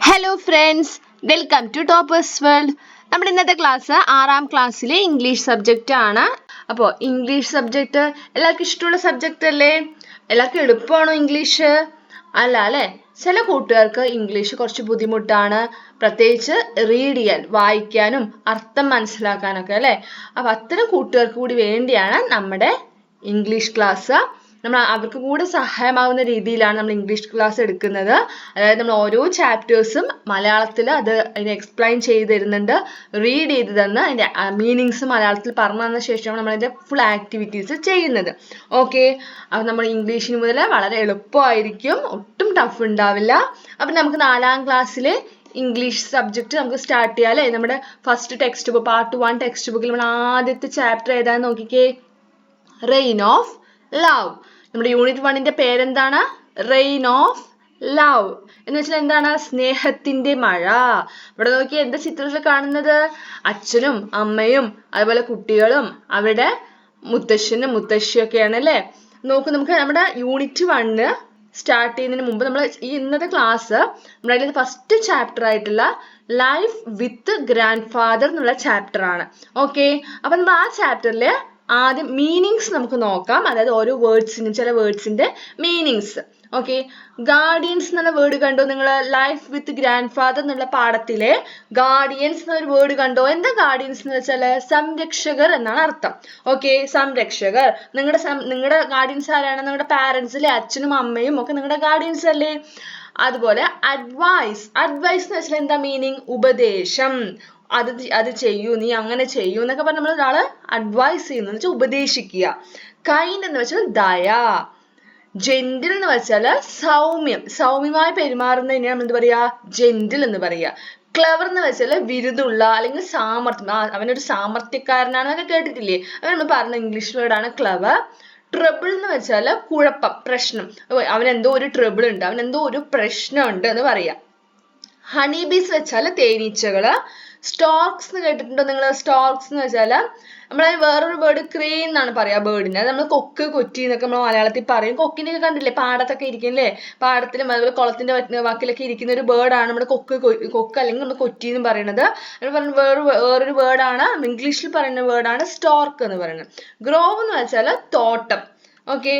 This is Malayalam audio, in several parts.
Hello friends, welcome to Toppers World. നമ്മുടെ ഇന്നത്തെ ക്ലാസ് 6ാം ക്ലാസ്സിലെ ഇംഗ്ലീഷ് സബ്ജക്റ്റ് ആണ്. അപ്പോൾ ഇംഗ്ലീഷ് സബ്ജക്റ്റ് എല്ലാവർക്കും ഇഷ്ടമുള്ള സബ്ജക്റ്റ് അല്ലേ? എല്ലാവർക്കും എളുപ്പമാണോ ഇംഗ്ലീഷ്? അല്ല അല്ലേ? ചില കൂട്ടുകാർക്ക് ഇംഗ്ലീഷ് കുറച്ച് ബുദ്ധിമുട്ടാണ്, പ്രത്യേകിച്ച് റീഡ് ചെയ്യാൻ, വായിക്കാനും അർത്ഥം മനസ്സിലാക്കാനൊക്കെ അല്ലേ? അപ്പം അത്തരം കൂട്ടുകാർക്ക് കൂടി വേണ്ടിയാണ് നമ്മുടെ ഇംഗ്ലീഷ് ക്ലാസ്. നമ്മൾ അവർക്ക് കൂടെ സഹായമാവുന്ന രീതിയിലാണ് നമ്മൾ ഇംഗ്ലീഷ് ക്ലാസ് എടുക്കുന്നത്. അതായത് നമ്മൾ ഓരോ ചാപ്റ്റേഴ്സും മലയാളത്തിൽ അതിനെ എക്സ്പ്ലെയിൻ ചെയ്ത് തരുന്നുണ്ട്, റീഡ് ചെയ്ത് തന്ന് അതിൻ്റെ മീനിങ്സ് മലയാളത്തിൽ പറഞ്ഞു തന്ന ശേഷമാണ് നമ്മൾ അതിൻ്റെ ഫുൾ ആക്ടിവിറ്റീസ് ചെയ്യുന്നത്. ഓക്കെ, അപ്പം നമ്മൾ ഇംഗ്ലീഷിന് മുതൽ വളരെ എളുപ്പമായിരിക്കും, ഒട്ടും ടഫ് ഉണ്ടാവില്ല. അപ്പം നമുക്ക് 4ാം ക്ലാസ്സിലെ ഇംഗ്ലീഷ് സബ്ജക്റ്റ് നമുക്ക് സ്റ്റാർട്ട് ചെയ്യാം അല്ലേ? നമ്മുടെ first text book part 1 text ബുക്കിൽ നമ്മൾ ആദ്യത്തെ ചാപ്റ്റർ ഏതാന്ന് നോക്കിക്കേ, റെയിൻ ഓഫ് ലവ്. നമ്മുടെ യൂണിറ്റ് 1ന്റെ പേരെന്താണ്? റെയിൻ ഓഫ് ലവ് എന്ന് വെച്ചാൽ എന്താണ്? സ്നേഹത്തിന്റെ മഴ. ഇവിടെ നോക്കി എന്താ ചിത്രത്തിൽ കാണുന്നത്? അച്ഛനും അമ്മയും അതുപോലെ കുട്ടികളും അവരുടെ മുത്തശ്ശനും മുത്തശ്ശിയൊക്കെയാണ് അല്ലേ? നോക്ക്, നമുക്ക് നമ്മുടെ യൂണിറ്റ് 1 സ്റ്റാർട്ട് ചെയ്യുന്നതിന് മുമ്പ് നമ്മൾ ഇന്നത്തെ ക്ലാസ് നമ്മുടെ അതിൽ ഫസ്റ്റ് ചാപ്റ്റർ ആയിട്ടുള്ള ലൈഫ് വിത്ത് ഗ്രാൻഡ് ഫാദർ എന്നുള്ള ചാപ്റ്റർ ആണ്. ഓക്കെ, അപ്പൊ നമ്മൾ ആ ചാപ്റ്ററിൽ ആദ്യം മീനിങ്സ് നമുക്ക് നോക്കാം. അതായത് ഓരോ വേർഡ്സിനും ചില വേർഡ്സിന്റെ മീനിങ്സ്. ഓക്കെ, ഗാർഡിയൻസ് എന്നുള്ള വേർഡ് കണ്ടോ നിങ്ങൾ? ലൈഫ് വിത്ത് ഗ്രാൻഡ് ഫാദർ എന്നുള്ള പാഠത്തിലെ ഗാർഡിയൻസ് എന്നൊരു വേർഡ് കണ്ടോ? എന്താ ഗാർഡിയൻസ് എന്ന് വെച്ചാൽ സംരക്ഷകർ എന്നാണ് അർത്ഥം. ഓക്കെ, സംരക്ഷകർ. നിങ്ങളുടെ ഗാർഡിയൻസ് ആരാണ്? നിങ്ങളുടെ പാരന്റ്സ് അല്ലേ? അച്ഛനും അമ്മയും ഒക്കെ നിങ്ങളുടെ ഗാർഡിയൻസ് അല്ലേ? അതുപോലെ അഡ്വൈസ്. അഡ്വൈസ് എന്ന് വെച്ചാൽ എന്താ മീനിങ്? ഉപദേശം. അത് ചെയ്യൂ, നീ അങ്ങനെ ചെയ്യൂ എന്നൊക്കെ പറഞ്ഞ് നമ്മൾ ഒരാള് അഡ്വൈസ് ചെയ്യുന്നു, വെച്ചാൽ ഉപദേശിക്കുക. കൈൻഡ് എന്ന് വെച്ചാൽ ദയ. ജെന്റിൽ എന്ന് വെച്ചാൽ സൗമ്യം, സൗമ്യമായി പെരുമാറുന്നതിനെ നമ്മൾ എന്ത് പറയാ? ജെന്റിൽ എന്ന് പറയാ. ക്ലവർ എന്ന് വെച്ചാൽ വിരുദുള്ള അല്ലെങ്കിൽ സാമർത്ഥ്യം, അവനൊരു സാമർത്ഥ്യക്കാരനാണെന്നൊക്കെ കേട്ടിട്ടില്ലേ? അത് നമ്മൾ പറഞ്ഞ ഇംഗ്ലീഷ് വേർഡാണ് ക്ലവർ. ട്രബിൾ എന്ന് വെച്ചാൽ കുഴപ്പം, പ്രശ്നം. അവനെന്തോ ഒരു ട്രബിൾ ഉണ്ട്, അവനെന്തോ ഒരു പ്രശ്നമുണ്ട് എന്ന് പറയാം. ഹണി ബീസ് വെച്ചാൽ തേനീച്ചകള്. സ്റ്റോർക്സ് എന്ന് കേട്ടിട്ടുണ്ടോ നിങ്ങൾ? സ്റ്റോർക്സ് എന്ന് വെച്ചാൽ നമ്മളെ വേറൊരു ബേർഡ് ക്രെയിൻ എന്നാണ് പറയാ ബേർഡിനെ. അത് നമ്മൾ കൊക്ക്, കൊറ്റി എന്നൊക്കെ നമ്മൾ മലയാളത്തിൽ പറയും. കൊക്കിനെ ഒക്കെ കണ്ടില്ലേ? പാടത്തൊക്കെ ഇരിക്കില്ലേ? പാടത്തിലും അതുപോലെ കുളത്തിന്റെ വാക്കിലൊക്കെ ഇരിക്കുന്ന ഒരു ബേർഡാണ് നമ്മുടെ കൊക്ക് അല്ലെങ്കിൽ നമ്മൾ കൊറ്റി എന്ന് പറയുന്നത്. വേറൊരു വേർഡാണ് ഇംഗ്ലീഷിൽ പറയുന്ന വേർഡാണ് സ്റ്റോർക്ക് എന്ന് പറയുന്നത്. ഗ്രോവ് എന്ന് വെച്ചാൽ തോട്ടം. ഓക്കെ,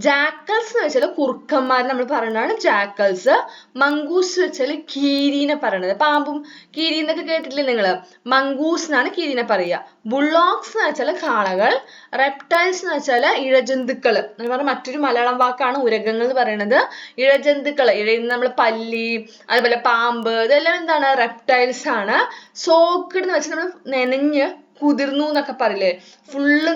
ജാക്കൽസ് എന്ന് വെച്ചാൽ കുറുക്കന്മാർ നമ്മൾ പറയുന്നതാണ് ജാക്കൽസ്. മങ്കൂസ് വെച്ചാൽ കീരിനെ പറയുന്നത്. പാമ്പും കീരി എന്നൊക്കെ കേട്ടിട്ടില്ലേ നിങ്ങള്? മങ്കൂസ് എന്നാണ് കീരിനെ പറയുക. ബുള്ളോക്സ് എന്ന് വെച്ചാൽ കാളകൾ. റെപ്റ്റൈൽസ് എന്ന് വെച്ചാൽ ഇഴജന്തുക്കൾ എന്ന് പറഞ്ഞാൽ മറ്റൊരു മലയാളം വാക്കാണ് ഉരഗങ്ങൾ എന്ന് പറയുന്നത്. ഇഴജന്തുക്കൾ, നമ്മൾ പല്ലി അതുപോലെ പാമ്പ് ഇതെല്ലാം എന്താണ്? റെപ്റ്റൈൽസ് ആണ്. സോക്ക്ഡ് എന്ന് വെച്ചാൽ നമ്മൾ നനഞ്ഞ് കുതിർന്നു എന്നൊക്കെ പറയില്ലേ? ഫുള്ള്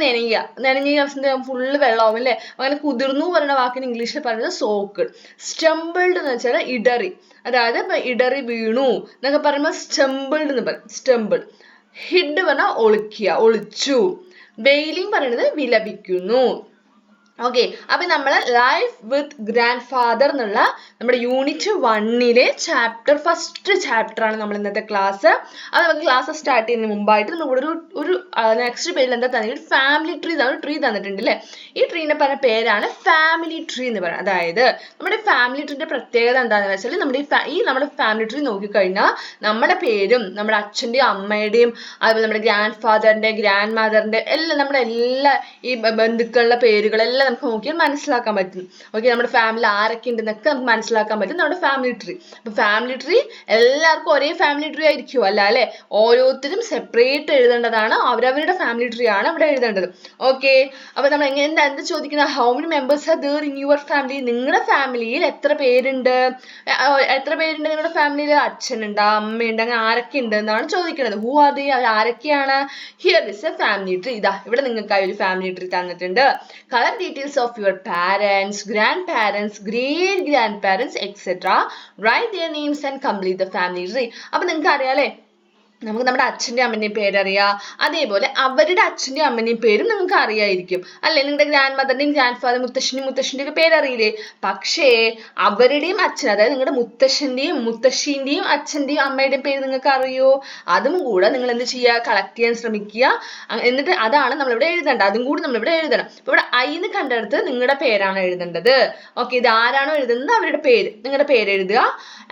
നനഞ്ഞ ഫുള്ള് വെള്ളമാവും അല്ലേ? അങ്ങനെ കുതിർന്നു പറയുന്ന വാക്കിന് ഇംഗ്ലീഷിൽ പറയുന്നത് സോക്ക്ഡ്. സ്റ്റംബിൾഡ് എന്ന് വെച്ചാൽ ഇടറി, അതായത് ഇപ്പൊ ഇടറി വീണു എന്നൊക്കെ പറയുമ്പോൾ സ്റ്റംബിൾഡ് എന്ന് പറയും. സ്റ്റംബിൾഡ്. ഹിഡ് പറഞ്ഞാൽ ഒളിക്കുക, ഒളിച്ചു. വെയിലിംഗ് പറയുന്നത് വിലപിക്കുന്നു. ഓക്കെ, അപ്പൊ നമ്മൾ ലൈഫ് വിത്ത് ഗ്രാൻഡ് ഫാദർ എന്നുള്ള നമ്മുടെ യൂണിറ്റ് 1ലെ ഫസ്റ്റ് ചാപ്റ്റർ ആണ് നമ്മൾ ഇന്നത്തെ ക്ലാസ്. അത് നമുക്ക് ക്ലാസ് സ്റ്റാർട്ട് ചെയ്യുന്നതിന് മുമ്പായിട്ട് നമ്മൾ ഒരു നെക്സ്റ്റ് പേജിൽ എന്താ തന്നെ ഒരു ഫാമിലി ട്രീ, ഒരു ട്രീ തന്നിട്ടുണ്ട് അല്ലേ? ഈ ട്രീനെ പറഞ്ഞ പേരാണ് ഫാമിലി ട്രീ എന്ന് പറയുന്നത്. അതായത് നമ്മുടെ ഫാമിലി ട്രീന്റെ പ്രത്യേകത എന്താണെന്ന് വെച്ചാൽ നമ്മുടെ ഫാമിലി ട്രീ നോക്കിക്കഴിഞ്ഞാൽ നമ്മുടെ പേരും നമ്മുടെ അച്ഛൻ്റെയും അമ്മയുടെയും അതുപോലെ നമ്മുടെ ഗ്രാൻഡ് ഫാദറിന്റെ ഗ്രാൻഡ് മദറിന്റെ എല്ലാം നമ്മുടെ എല്ലാ ഈ ബന്ധുക്കളുടെ പേരുകളെല്ലാം നമുക്ക് നോക്കിയാൽ മനസ്സിലാക്കാൻ പറ്റും. ഓക്കെ, നമ്മുടെ ഫാമിലി ആരൊക്കെ ഉണ്ടെന്നൊക്കെ നമുക്ക് മനസ്സിലാക്കാൻ പറ്റും നമ്മുടെ ഫാമിലി ട്രീ. അപ്പൊ ഫാമിലി ട്രീ എല്ലാവർക്കും ഒരേ ഫാമിലി ട്രീ ആയിരിക്കും അല്ല അല്ലെ? ഓരോരുത്തരും സെപ്പറേറ്റ് എഴുതേണ്ടതാണ്, അവരവരുടെ ഫാമിലി ട്രീ ആണ് ഇവിടെ എഴുതേണ്ടത്. ഓക്കെ, അപ്പൊ നമ്മൾ എന്താ ചോദിക്കുന്നത്? How many members are there in your family? നിങ്ങളുടെ ഫാമിലിയിൽ എത്ര പേരുണ്ട് നിങ്ങളുടെ ഫാമിലിയിൽ? അച്ഛനുണ്ട്, അമ്മയുണ്ട്, അങ്ങനെ ആരൊക്കെ ഉണ്ട് എന്നാണ് ചോദിക്കുന്നത്. Who are they? ആരൊക്കെയാണ്? Here is a family tree. ഇതാ ഇവിടെ നിങ്ങൾക്കായി ഒരു ഫാമിലി ട്രീ തന്നിട്ടുണ്ട്. Colour details of your parents, grandparents, great grandparents, etc. Write their names and complete the family tree. അപ്പൊ നിങ്ങൾക്ക് അറിയാലേ, നമുക്ക് നമ്മുടെ അച്ഛൻ്റെയും അമ്മൻ്റെയും പേരറിയാം, അതേപോലെ അവരുടെ അച്ഛൻ്റെയും അമ്മൻ്റെയും പേരും നിങ്ങൾക്ക് അറിയായിരിക്കും അല്ലെ. നിങ്ങളുടെ ഗ്രാൻഡ് മദറിന്റെയും ഗ്രാൻഡ് ഫാദർ മുത്തശ്ശൻ്റെയും ഒക്കെ പേരറിയില്ലേ. പക്ഷേ അവരുടെയും അച്ഛൻ, അതായത് നിങ്ങളുടെ മുത്തശ്ശൻ്റെയും മുത്തശ്ശീന്റെയും അച്ഛൻ്റെയും അമ്മയുടെയും പേര് നിങ്ങൾക്ക് അറിയോ? അതും കൂടെ നിങ്ങൾ എന്ത് ചെയ്യുക, കളക്ട് ചെയ്യാൻ ശ്രമിക്കുക. എന്നിട്ട് അതാണ് നമ്മളിവിടെ എഴുതേണ്ടത്, അതും കൂടി നമ്മളിവിടെ എഴുതണം. ഇപ്പൊ ഇവിടെ ഐ എന്ന് കണ്ടെടുത്ത് നിങ്ങളുടെ പേരാണ് എഴുതേണ്ടത്. ഓക്കെ, ഇത് ആരാണോ എഴുതുന്നത് അവരുടെ പേര്, നിങ്ങളുടെ പേര് എഴുതുക.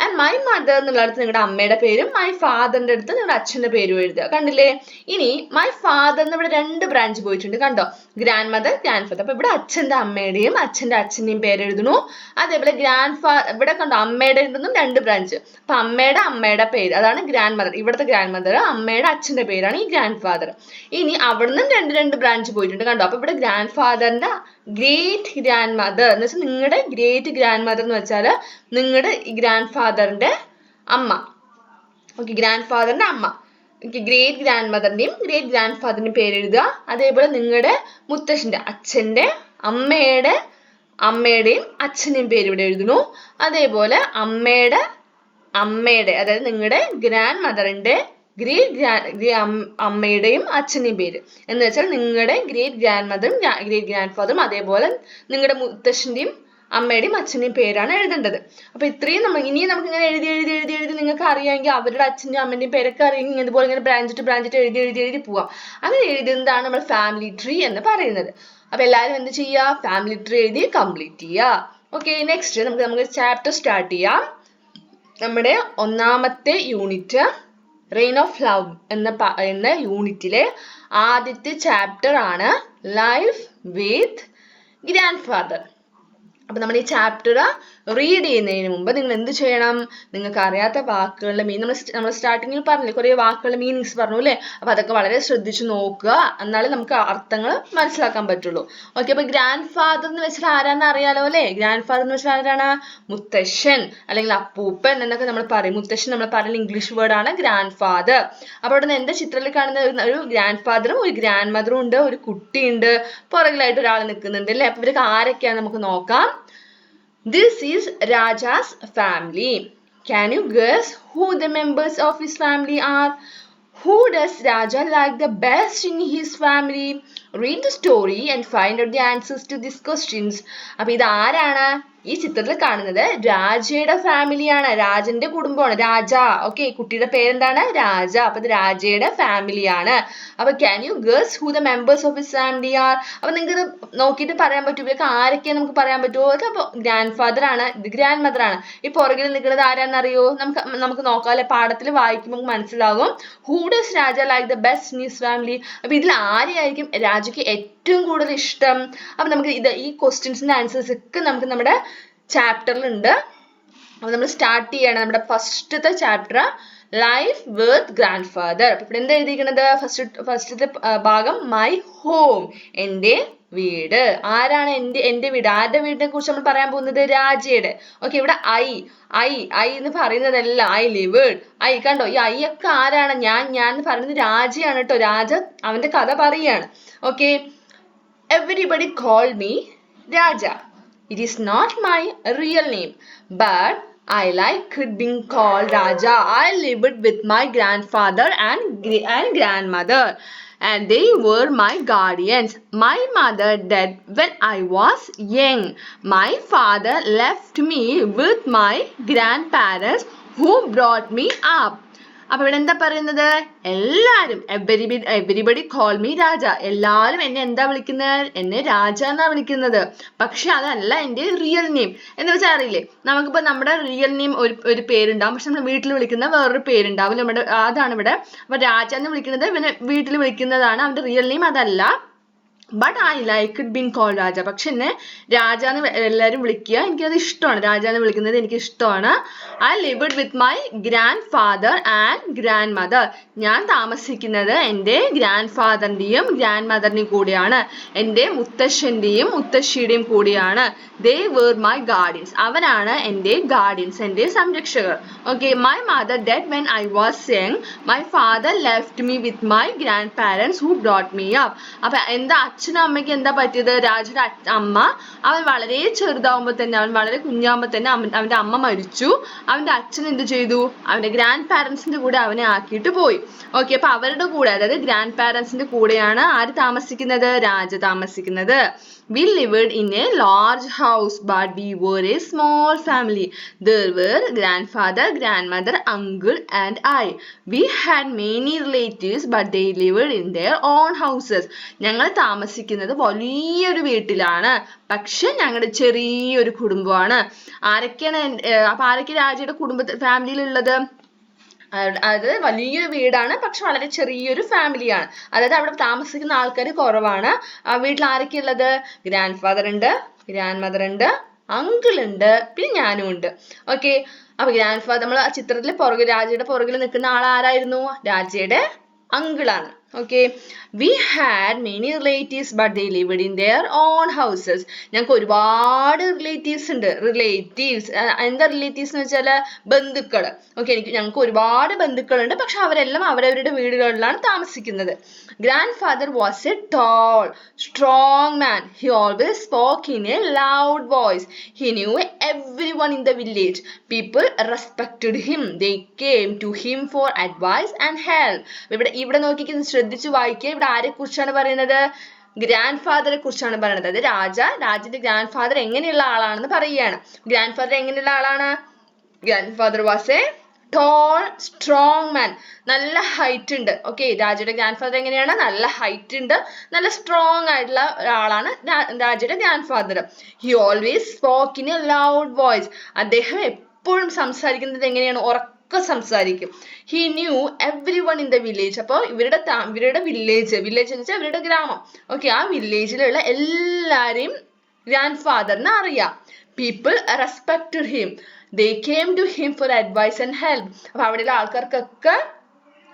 ആൻഡ് മൈ മദർ എന്നുള്ളടത്ത് നിങ്ങളുടെ അമ്മയുടെ പേരും മൈ ഫാദറിന്റെ അടുത്ത് നിങ്ങളുടെ അച്ഛന്റെ പേരും എഴുതുക. കണ്ടില്ലേ? ഇനി മൈ ഫാദറിന് ഇവിടെ 2 ബ്രാഞ്ച് പോയിട്ടുണ്ട്, കണ്ടോ? Grand mother, grand father. അപ്പൊ ഇവിടെ അച്ഛന്റെ അമ്മയുടെയും അച്ഛന്റെ അച്ഛന്റെയും പേര് എഴുതുന്നു. അതേപോലെ ഇവിടെ കണ്ടോ, അമ്മയുടെ എഴുതുന്നു 2 ബ്രാഞ്ച്. അപ്പൊ അമ്മയുടെ പേര്, അതാണ് ഗ്രാൻഡ് മദർ. ഇവിടുത്തെ ഗ്രാൻഡ് മദർ, അമ്മയുടെ അച്ഛന്റെ പേരാണ് ഈ ഗ്രാൻഡ് ഫാദർ. ഇനി അവിടുന്ന് 2 ബ്രാഞ്ച് പോയിട്ടുണ്ട്, കണ്ടോ? അപ്പൊ ഇവിടെ ഗ്രാൻഡ് ഫാദറിന്റെ ഗ്രേറ്റ് ഗ്രാൻഡ് മദർ എന്ന് വെച്ചാൽ നിങ്ങളുടെ ഗ്രേറ്റ് ഗ്രാൻഡ് മദർ എന്ന് വെച്ചാൽ നിങ്ങളുടെ ഗ്രാൻഡ് ഫാദറിന്റെ അമ്മ. ഓക്കെ, ഗ്രാൻഡ് ഫാദറിന്റെ അമ്മ. ഗ്രേറ്റ് ഗ്രാൻഡ് മദറിന്റെയും ഗ്രേറ്റ് ഗ്രാൻഡ് ഫാദറിന്റെയും പേര് എഴുതുക. അതേപോലെ നിങ്ങളുടെ മുത്തശ്ശന്റെ അച്ഛന്റെ അമ്മയുടെയും അച്ഛന്റെയും പേര് ഇവിടെ എഴുതുന്നു. അതേപോലെ അമ്മയുടെ അതായത് നിങ്ങളുടെ ഗ്രാൻഡ് മദറിന്റെ അമ്മയുടെയും അച്ഛന്റെയും പേര് എന്ന് വെച്ചാൽ നിങ്ങളുടെ ഗ്രേറ്റ് ഗ്രാൻഡ് മദറും ഗ്രേറ്റ് ഗ്രാൻഡ് ഫാദറും അതേപോലെ നിങ്ങളുടെ മുത്തശ്ശന്റെയും അമ്മയുടെയും അച്ഛന്റെയും പേരാണ് എഴുതേണ്ടത്. അപ്പൊ ഇത്രയും ഇനിയും നമുക്ക് ഇങ്ങനെ എഴുതി നിങ്ങൾക്ക് അറിയാമെങ്കിൽ അവരുടെ അച്ഛന്റെയും അമ്മന്റെയും പേരൊക്കെ അറിയാമെങ്കിൽ ഇതുപോലെ ഇങ്ങനെ ബ്രാഞ്ചിട്ട് എഴുതി പോവാം. അങ്ങനെ എഴുതുന്നതാണ് നമ്മൾ ഫാമിലി ട്രീ എന്ന് പറയുന്നത്. അപ്പൊ എല്ലാവരും എന്ത് ചെയ്യുക, ഫാമിലി ട്രീ എഴുതി കംപ്ലീറ്റ് ചെയ്യുക. ഓക്കെ, നെക്സ്റ്റ് നമുക്ക് ചാപ്റ്റർ സ്റ്റാർട്ട് ചെയ്യാം. നമ്മുടെ 1ാമത്തെ യൂണിറ്റ് റെയിൻ ഓഫ് ലവ് എന്ന യൂണിറ്റിലെ ആദ്യത്തെ ചാപ്റ്റർ ആണ് ലൈഫ് വിത്ത് ഗ്രാൻഡ് ഫാദർ. അപ്പൊ നമ്മൾ ഈ ചാപ്റ്റർ റീഡ് ചെയ്യുന്നതിന് മുമ്പ് നിങ്ങൾ എന്ത് ചെയ്യണം, നിങ്ങൾക്ക് അറിയാത്ത വാക്കുകളുടെ നമ്മൾ സ്റ്റാർട്ടിങ്ങിൽ പറഞ്ഞില്ലേ, കുറെ വാക്കുകളുടെ മീനിങ്സ് പറഞ്ഞു അല്ലേ. അപ്പൊ അതൊക്കെ വളരെ ശ്രദ്ധിച്ചു നോക്കുക, എന്നാലേ നമുക്ക് അർത്ഥങ്ങൾ മനസ്സിലാക്കാൻ പറ്റുള്ളൂ. ഓക്കെ, അപ്പൊ ഗ്രാൻഡ് ഫാദർ എന്ന് വെച്ചാൽ ആരാന്ന് അറിയാലോ അല്ലെ. ഗ്രാൻഡ് ഫാദർ എന്ന് വെച്ചാൽ ആരാണ്? മുത്തശ്ശൻ അല്ലെങ്കിൽ അപ്പൂപ്പൻ എന്നൊക്കെ നമ്മൾ പറയും. മുത്തശ്ശൻ നമ്മൾ പറയുന്ന ഇംഗ്ലീഷ് വേർഡ് ആണ് ഗ്രാൻഡ് ഫാദർ. അപ്പൊ അവിടെ നിന്ന് എന്റെ ചിത്രത്തിൽ കാണുന്ന ഒരു ഗ്രാൻഡ് ഫാദറും ഒരു ഗ്രാൻഡ് മദറും ഉണ്ട്, ഒരു കുട്ടിയുണ്ട്, പുറകിലായിട്ട് ഒരാൾ നിൽക്കുന്നുണ്ട് അല്ലെ. അപ്പൊ ഇവരൊക്കെ ആരൊക്കെയാണ് നമുക്ക് നോക്കാം. This is Raja's family. Can you guess who the members of his family are? Who does Raja like the best in his family? Read the story and find out the answers to these questions. അപ്പോൾ ഇത് ആരാണ്? ഈ ചിത്രത്തിൽ കാണുന്നത് രാജയുടെ ഫാമിലിയാണ്, രാജന്റെ കുടുംബമാണ്, രാജ. ഓക്കെ, കുട്ടിയുടെ പേരെന്താണ്? രാജ. അപ്പൊ ഇത് രാജയുടെ ഫാമിലിയാണ്. അപ്പൊ can you guess who the members of his family are? അപ്പൊ നിങ്ങൾക്ക് ഇത് നോക്കിയിട്ട് പറയാൻ പറ്റും, ഇവർക്ക് ആരൊക്കെയാണ് നമുക്ക് പറയാൻ പറ്റുമോ? അപ്പൊ ഗ്രാൻഡ് ഫാദർ ആണ്, ഇത് ഗ്രാൻഡ് മദർ ആണ്. ഈ പുറകിൽ നിൽക്കുന്നത് ആരാന്നറിയോ? നമുക്ക് നോക്കാം അല്ലെ, പാഠത്തിൽ വായിക്കുമ്പോൾ മനസ്സിലാകും. Who does Raja like the best in his family? അപ്പൊ ഇതിൽ ആരെയായിരിക്കും രാജയ്ക്ക് ഏറ്റവും കൂടുതൽ ഇഷ്ടം? അപ്പൊ നമുക്ക് ഈ ക്വസ്റ്റ്യൻസിന്റെ ആൻസേഴ്സ് ഒക്കെ നമുക്ക് നമ്മുടെ ചാപ്റ്ററിൽ ഉണ്ട്. അപ്പൊ നമ്മൾ സ്റ്റാർട്ട് ചെയ്യണം നമ്മുടെ ഫസ്റ്റത്തെ chapter life with grandfather. അപ്പൊ ഇവിടെ എന്താ എഴുതിയിരിക്കുന്നത്? ഫസ്റ്റത്തെ ഭാഗം മൈ ഹോം, എന്റെ വീട്. ആരാണ് എന്റെ വീട്? ആരുടെ വീടിനെ കുറിച്ച് നമ്മൾ പറയാൻ പോകുന്നത്? രാജയുടെ. ഓക്കെ, ഇവിടെ ഐ എന്ന് പറയുന്നതല്ല ഐ ലിവ്ഡ്. ഐ കണ്ടോ, ഈ ഐ ഒക്കെ ആരാണ്? ഞാൻ എന്ന് പറയുന്നത് രാജയാണ് കേട്ടോ. രാജ അവന്റെ കഥ പറയാണ്. Okay, everybody called me Raja. It is not my real name, but I like it being called Raja. I lived with my grandfather and grandmother, and they were my guardians. My mother died when I was young. My father left me with my grandparents who brought me up. അപ്പൊ ഇവിടെ എന്താ പറയുന്നത്? എല്ലാരും എവരിബഡി കോൾ മീ രാജ. എല്ലാരും എന്നെ എന്താ വിളിക്കുന്നത്? എന്നെ രാജ എന്നാ വിളിക്കുന്നത്. പക്ഷെ അതല്ല എന്റെ റിയൽ നെയിം. എന്ന് വെച്ചാൽ അറിയില്ലേ, നമുക്കിപ്പോ നമ്മുടെ റിയൽ നെയിം ഒരു പേരുണ്ടാവും, പക്ഷെ നമ്മൾ വീട്ടിൽ വിളിക്കുന്ന വേറൊരു പേരുണ്ടാവും. അതാണ് ഇവിടെ. അപ്പൊ രാജ എന്ന് വിളിക്കുന്നത് ഇവനെ വീട്ടിൽ വിളിക്കുന്നതാണ്, അവന്റെ റിയൽ നെയിം അതല്ല. But I like it being called Raja. പക്ഷെ എന്നെ രാജ എന്ന് എല്ലാവരും വിളിക്കുക, എനിക്കത് ഇഷ്ടമാണ്. രാജ എന്ന് വിളിക്കുന്നത് എനിക്ക് ഇഷ്ടമാണ്. I lived with my grand father and grand mother. ഞാൻ താമസിക്കുന്നത് എൻ്റെ ഗ്രാൻഡ് ഫാദറിന്റെയും ഗ്രാൻഡ് മദറിന്റെയും കൂടെയാണ്, എൻ്റെ മുത്തശ്ശന്റെയും മുത്തശ്ശിയുടെയും കൂടെയാണ്. They were my guardians. അവരാണ് എൻ്റെ ഗാർഡിയൻസ്, എൻ്റെ സംരക്ഷകർ. Okay, my mother dead when I was young. My father left me with my grandparents who brought me up. അപ്പൊ എന്താ അച്ഛനും അമ്മയ്ക്ക് എന്താ പറ്റിയത്? രാജയുടെ അമ്മ അവൻ വളരെ ചെറുതാവുമ്പോൾ തന്നെ, അവൻ വളരെ കുഞ്ഞാവുമ്പോൾ തന്നെ അവന്റെ അമ്മ മരിച്ചു. അവന്റെ അച്ഛൻ എന്ത് ചെയ്തു? അവന്റെ ഗ്രാൻഡ് പാരന്റ്സിന്റെ കൂടെ അവനെ ആക്കിയിട്ട് പോയി. ഓക്കെ, അപ്പൊ അവരുടെ കൂടെ, അതായത് ഗ്രാൻഡ് പാരന്റ്സിന്റെ കൂടെയാണ് ആര് താമസിക്കുന്നത്? രാജ താമസിക്കുന്നത്. We lived in a large house, but we were a small family. There were grandfather, grandmother, uncle, and I. We had many relatives, but they lived in their own houses. ഞങ്ങൾ താമസിക്കുന്നത് വലിയൊരു വീട്ടിലാണ്, പക്ഷെ ഞങ്ങളുടെ ചെറിയൊരു കുടുംബമാണ്. ആരൊക്കെയാണ് അപ്പൊ ആരൊക്കെ രാജയുടെ ഫാമിലിയിലുള്ളത്? അത് വലിയൊരു വീടാണ്, പക്ഷെ വളരെ ചെറിയൊരു ഫാമിലിയാണ്. അതായത് അവിടെ താമസിക്കുന്ന ആൾക്കാർ കുറവാണ്. ആ വീട്ടിൽ ആരൊക്കെ ഉള്ളത്? ഗ്രാൻഡ് ഫാദർ ഉണ്ട്, ഗ്രാൻഡ് മദർ ഉണ്ട്, അങ്കിൾ ഉണ്ട്, പിന്നെ ഞാനും ഉണ്ട്. ഓക്കെ, അപ്പൊ ഗ്രാൻഡ് ഫാദർ, നമ്മൾ ആ ചിത്രത്തിൽ രാജയുടെ പുറകിൽ നിൽക്കുന്ന ആൾ ആരായിരുന്നു? രാജയുടെ അങ്കിളാണ്. Okay, we had many relatives, but they lived in their own houses. ഞങ്ങൾക്ക് ഒരുപാട് റിലേറ്റീവ്സ് ഉണ്ട്. എന്താ റിലേറ്റീവ്സ് എന്ന് വെച്ചാൽ ബന്ധുക്കൾ. ഓക്കെ, ഞങ്ങൾക്ക് ഒരുപാട് ബന്ധുക്കളുണ്ട്, പക്ഷെ അവരെല്ലാം അവരവരുടെ വീടുകളിലാണ് താമസിക്കുന്നത്. Grandfather was a tall, strong man. He always spoke in a loud voice. He knew everyone in the village. People respected him. They came to him for advice and help. ഇവിടെ നോക്കിക്ക് ശ്രദ്ധിച്ചു വായിക്കുക. ഇവിടെ ആരെ കുറിച്ചാണ് പറയുന്നത്? ഗ്രാൻഡ് ഫാദറെ കുറിച്ചാണ് പറയുന്നത്. അത് രാജന്റെ ഗ്രാൻഡ് ഫാദർ എങ്ങനെയുള്ള ആളാണെന്ന് പറയുകയാണ്. ഗ്രാൻഡ് ഫാദർ എങ്ങനെയുള്ള ആളാണ്? Grand father was A toll strong മാൻ. നല്ല ഹൈറ്റ് ഉണ്ട്. ഓക്കെ, രാജയുടെ ഗ്രാൻഡ് ഫാദർ എങ്ങനെയാണ്? നല്ല ഹൈറ്റ് ഉണ്ട്, നല്ല സ്ട്രോങ് ആയിട്ടുള്ള ഒരാളാണ് രാജയുടെ grandfather. He always spoke in a loud voice. അദ്ദേഹം എപ്പോഴും സംസാരിക്കുന്നത് എങ്ങനെയാണ്? സംസാരിക്കും. He knew everyone in the village. അപ്പോൾ ഇവരുടെ വില്ലേജ് എന്ന് വെച്ചാൽ അവരുടെ ഗ്രാമം. ഓക്കെ, ആ വില്ലേജിലുള്ള എല്ലാരെയും ഗ്രാൻഡ് ഫാദറിന് അറിയാം. People respected him. They came to him for advice and help. അപ്പൊ അവിടെയുള്ള ആൾക്കാർക്കൊക്കെ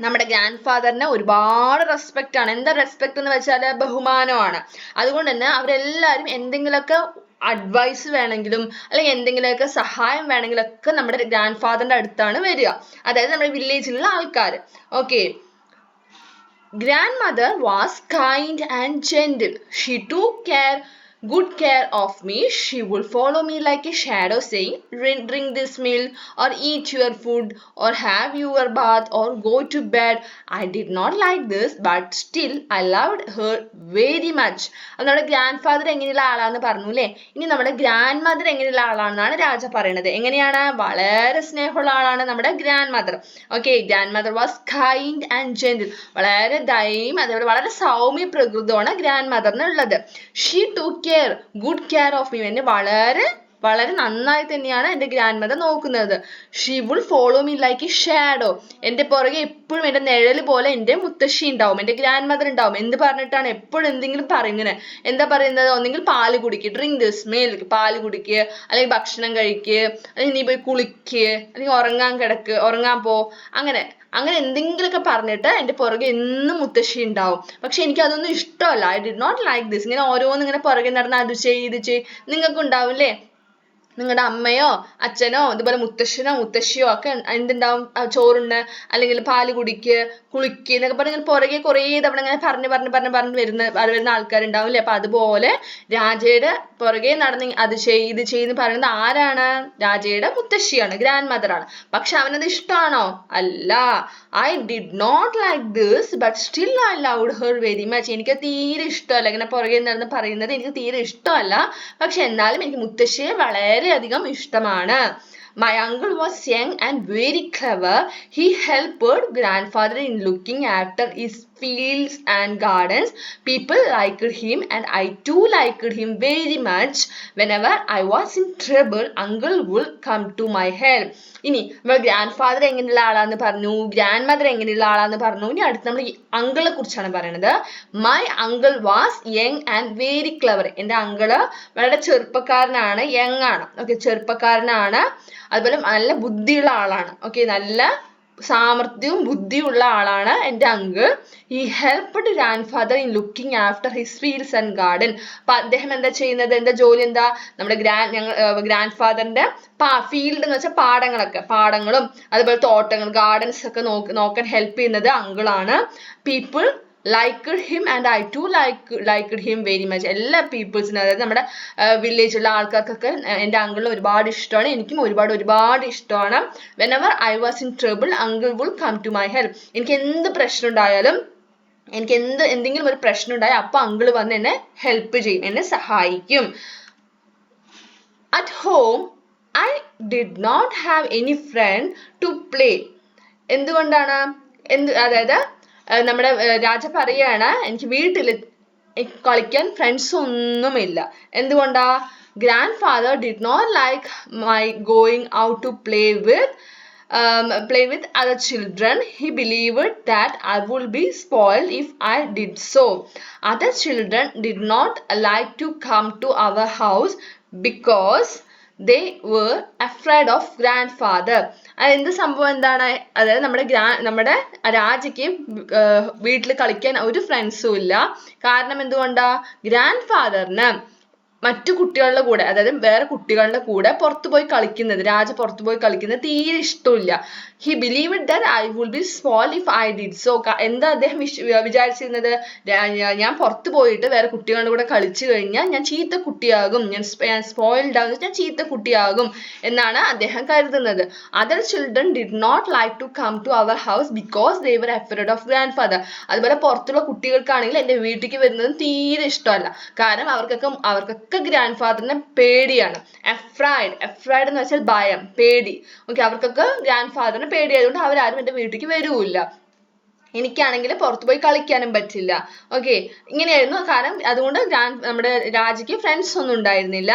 നമ്മുടെ ഗ്രാൻഡ് ഫാദറിനെ ഒരുപാട് റെസ്പെക്റ്റ് ആണ്. എന്താ റെസ്പെക്ട് എന്ന് വെച്ചാൽ ബഹുമാനമാണ്. അതുകൊണ്ട് തന്നെ അവരെല്ലാവരും എന്തെങ്കിലുമൊക്കെ അഡ്വൈസ് വേണമെങ്കിലും അല്ലെങ്കിൽ എന്തെങ്കിലുമൊക്കെ സഹായം വേണമെങ്കിലൊക്കെ നമ്മുടെ ഗ്രാൻഡ് ഫാദറിന്റെ അടുത്താണ് വരിക. അതായത് നമ്മുടെ വില്ലേജിലുള്ള ആൾക്കാർ. Okay, grandmother was kind and gentle. She took good care of me. She would follow me like a shadow, saying, drink this milk, or eat your food, or have your bath, or go to bed. I did not like this, but still I loved her very much. നമ്മുടെ ഗ്രാൻഡ് ഫാദർ എങ്ങനെയുള്ള ആളാന്ന് പറഞ്ഞു അല്ലേ? ഇനി നമ്മുടെ ഗ്രാൻഡ് മദർ എങ്ങനെയുള്ള ആളാണെന്നാണ് രാജ പറയുന്നത്. എങ്ങനെയാണ്? വളരെ സ്നേഹമുള്ള ആളാണ് നമ്മുടെ grandmother. Okay, grandmother was kind and gentle. വളരെ ദയയും അതേപോലെ വളരെ സൗമ്യ പ്രകൃതമാണ് ഗ്രാൻഡ് മദറിനുള്ളത്. She took good care of me. എന്നെ വളരെ നന്നായി തന്നെയാണ് എൻ്റെ ഗ്രാൻഡ് മദർ നോക്കുന്നത്. She would follow me like a shadow. എൻ്റെ പുറകെ എപ്പോഴും എൻ്റെ നിഴൽ പോലെ എൻ്റെ മുത്തശ്ശി ഉണ്ടാവും, എൻ്റെ ഗ്രാൻഡ് മദർ ഉണ്ടാവും. എന്ത് പറഞ്ഞിട്ടാണ്? എപ്പോഴും എന്തെങ്കിലും പറയുന്നത്. എന്താ പറയുന്നത്? ഒന്നെങ്കിൽ പാല് കുടിക്കുക, ഡ്രിങ്ക് ദിസ് മിൽക്ക്, പാല് കുടിക്കുക, അല്ലെങ്കിൽ ഭക്ഷണം കഴിക്കുക, അല്ലെങ്കിൽ നീ പോയി കുളിക്കുക, അല്ലെങ്കിൽ ഉറങ്ങാൻ പോ, അങ്ങനെ എന്തെങ്കിലുമൊക്കെ പറഞ്ഞിട്ട് എൻ്റെ പുറകെ എന്നും മുത്തശ്ശി ഉണ്ടാവും. പക്ഷെ എനിക്ക് അതൊന്നും ഇഷ്ടമല്ല. I did not like this. ഇങ്ങനെ ഓരോന്ന് ഇങ്ങനെ പുറകെ നടന്ന് അത് ചെയ്യ് നിങ്ങൾക്ക് ഉണ്ടാവില്ലേ? നിങ്ങളുടെ അമ്മയോ അച്ഛനോ ഇതുപോലെ മുത്തശ്ശിയോ ഒക്കെ എന്തുണ്ടാവും? ചോറുണ്ട്, അല്ലെങ്കിൽ പാല് കുടിക്കുക, കുളിക്കുക എന്നൊക്കെ പറഞ്ഞ് പുറകെ കുറേ തവണ ഇങ്ങനെ പറഞ്ഞ് വരുന്ന ആൾക്കാരുണ്ടാവും അല്ലേ? അപ്പൊ അതുപോലെ രാജയുടെ പുറകെ നടന്ന് അത് ഇത് ചെയ്യുന്ന പറയുന്നത് ആരാണ്? രാജയുടെ മുത്തശ്ശിയാണ്, ഗ്രാൻഡ് മദർ ആണ്. പക്ഷെ അവനത് ഇഷ്ടമാണോ? അല്ല. I did not like this, but still I loved her very much. എനിക്ക് തീരെ ഇഷ്ടമല്ല ഇങ്ങനെ പുറകെ നടന്ന് പറയുന്നത്, എനിക്ക് തീരെ ഇഷ്ടമല്ല. പക്ഷെ എന്നാലും എനിക്ക് മുത്തശ്ശിയെ വളരെയധികം ഇഷ്ടമാണ്. My uncle was young and very clever. He helped grandfather in looking after his fields and gardens. People liked him and I too liked him very much. Whenever I was in trouble, uncle would come to my help. ഇനി നമ്മൾ ഗ്രാൻഡ് ഫാദർ എങ്ങനെയുള്ള ആളാന്ന് പറഞ്ഞു, ഗ്രാൻഡ് മദർ എങ്ങനെയുള്ള ആളാന്ന് പറഞ്ഞു. ഇനി അടുത്ത് നമ്മൾ അങ്കിളിനെ കുറിച്ചാണ് പറയുന്നത്. My uncle was young and very clever. എൻ്റെ അങ്കിള് വളരെ ചെറുപ്പക്കാരനാണ്, യങ് ആണ്. ഓക്കെ, ചെറുപ്പക്കാരനാണ്, അതുപോലെ നല്ല ബുദ്ധിയുള്ള ആളാണ്. ഓക്കെ, നല്ല സാമർഥ്യവും ബുദ്ധിയുള്ള ആളാണ് എൻ്റെ uncle. He helped grand father in looking after his fields and garden. അപ്പൊ അദ്ദേഹം എന്താ ചെയ്യുന്നത്? എന്താ ജോലി? എന്താ? നമ്മുടെ ഗ്രാൻഡ് ഫാദറിന്റെ ഫീൽഡ് എന്ന് വെച്ചാൽ പാടങ്ങളും അതുപോലെ തോട്ടങ്ങൾ, ഗാർഡൻസ് ഒക്കെ നോക്കാൻ ഹെൽപ്പ് ചെയ്യുന്നത് അങ്കിളാണ്. People liked him and I too liked him very much. എല്ലാ പീപ്പിൾസിനും അതായത് നമ്മുടെ വില്ലേജിലുള്ള ആൾക്കാർക്കൊക്കെ എൻ്റെ അങ്കിളിനെ ഒരുപാട് ഇഷ്ടമാണ്, എനിക്കും ഒരുപാട് ഇഷ്ടമാണ്. whenever I was in trouble uncle would come to my help. എനിക്ക് എന്ത് പ്രശ്നം ഉണ്ടായാലും എനിക്ക് എന്തെങ്കിലും ഒരു പ്രശ്നം ഉണ്ടായാൽ അപ്പോൾ അങ്കിൾ വന്ന് എന്നെ ഹെൽപ്പ് ചെയ്യും, എന്നെ സഹായിക്കും. at home I did not have any friend to play. എന്തുകൊണ്ടാണ് അതായത് നമ്മുടെ രാജ പറയാണ് എനിക്ക് വീട്ടിൽ കളിക്കാൻ ഫ്രണ്ട്സ് ഒന്നുമില്ല. എന്തുകൊണ്ടാ? grandfather did not like my going out to play with other children. He believed that I would be spoiled if I did so. Other children did not like to come to our house because they were afraid of grandfather. എന്ത് സംഭവം എന്താണ്? അതായത് നമ്മുടെ രാജയ്ക്ക് വീട്ടിൽ കളിക്കാൻ ഒരു ഫ്രണ്ട്സും ഇല്ല. കാരണം എന്തുകൊണ്ടാ? ഗ്രാൻഡ്ഫാദറിന് മറ്റു കുട്ടികളുടെ കൂടെ, അതായത് വേറെ കുട്ടികളുടെ കൂടെ രാജ പുറത്തു പോയി കളിക്കുന്നത് തീരെ ഇഷ്ടമില്ല. he believed that I would be spoiled if I did so. എന്താ അദ്ദേഹം വിചാരിച്ചിരുന്നത്? ഞാൻ പുറത്തു പോയിട്ട് വേറെ കുട്ടികളുടെ കൂടെ കളിച്ചു കഴിഞ്ഞാൽ ഞാൻ ചീത്ത കുട്ടിയാകും, ഞാൻ സ്പോയിൽഡ് ആകും, ഞാൻ ചീത്ത കുട്ടിയാകും എന്നാണ് അദ്ദേഹം കരുതുന്നത്. other children did not like to come to our house because they were afraid of grandfather. അതുപോലെ പുറത്തുള്ള കുട്ടികൾക്കാണെങ്കിൽ എൻ്റെ വീട്ടിലേക്ക് വരുന്നത് തീരെ ഇഷ്ടമല്ല, കാരണം അവർക്കൊക്കെ ഗ്രാൻഡ്ഫാദറിനെ പേടിയാണ്. afraid എന്ന് വെച്ചാൽ ഭയം, പേടി. ഓക്കെ, അവർക്കൊക്കെ ഗ്രാൻഡ്ഫാദറിനെ പേടിയായതുകൊണ്ട് അവരാരും എൻ്റെ വീട്ടിലേക്ക് വരൂല്ല. എനിക്കാണെങ്കിൽ പുറത്തു പോയി കളിക്കാനും പറ്റില്ല. ഓക്കെ, ഇങ്ങനെയായിരുന്നു. കാരണം അതുകൊണ്ട് നമ്മുടെ രാജയ്ക്ക് ഫ്രണ്ട്സ് ഒന്നും ഉണ്ടായിരുന്നില്ല.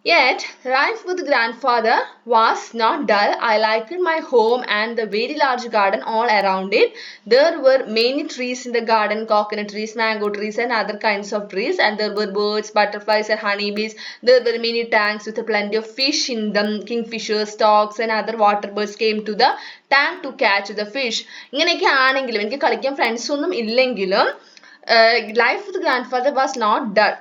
Yet life with grandfather was not dull. I liked my home and the very large garden all around it. There were many trees in the garden, coconut trees, mango trees and other kinds of trees, and there were birds, butterflies and honeybees. There were many tanks with plenty of fish in them. Kingfishers, storks and other water birds came to the tank to catch the fish. ഇങ്ങനെയൊക്കെ ആണെങ്കിലും എനിക്ക് കളിക്കാൻ ഫ്രണ്ട്സ് ഒന്നും ഇല്ലെങ്കിലും life with grandfather was not dull.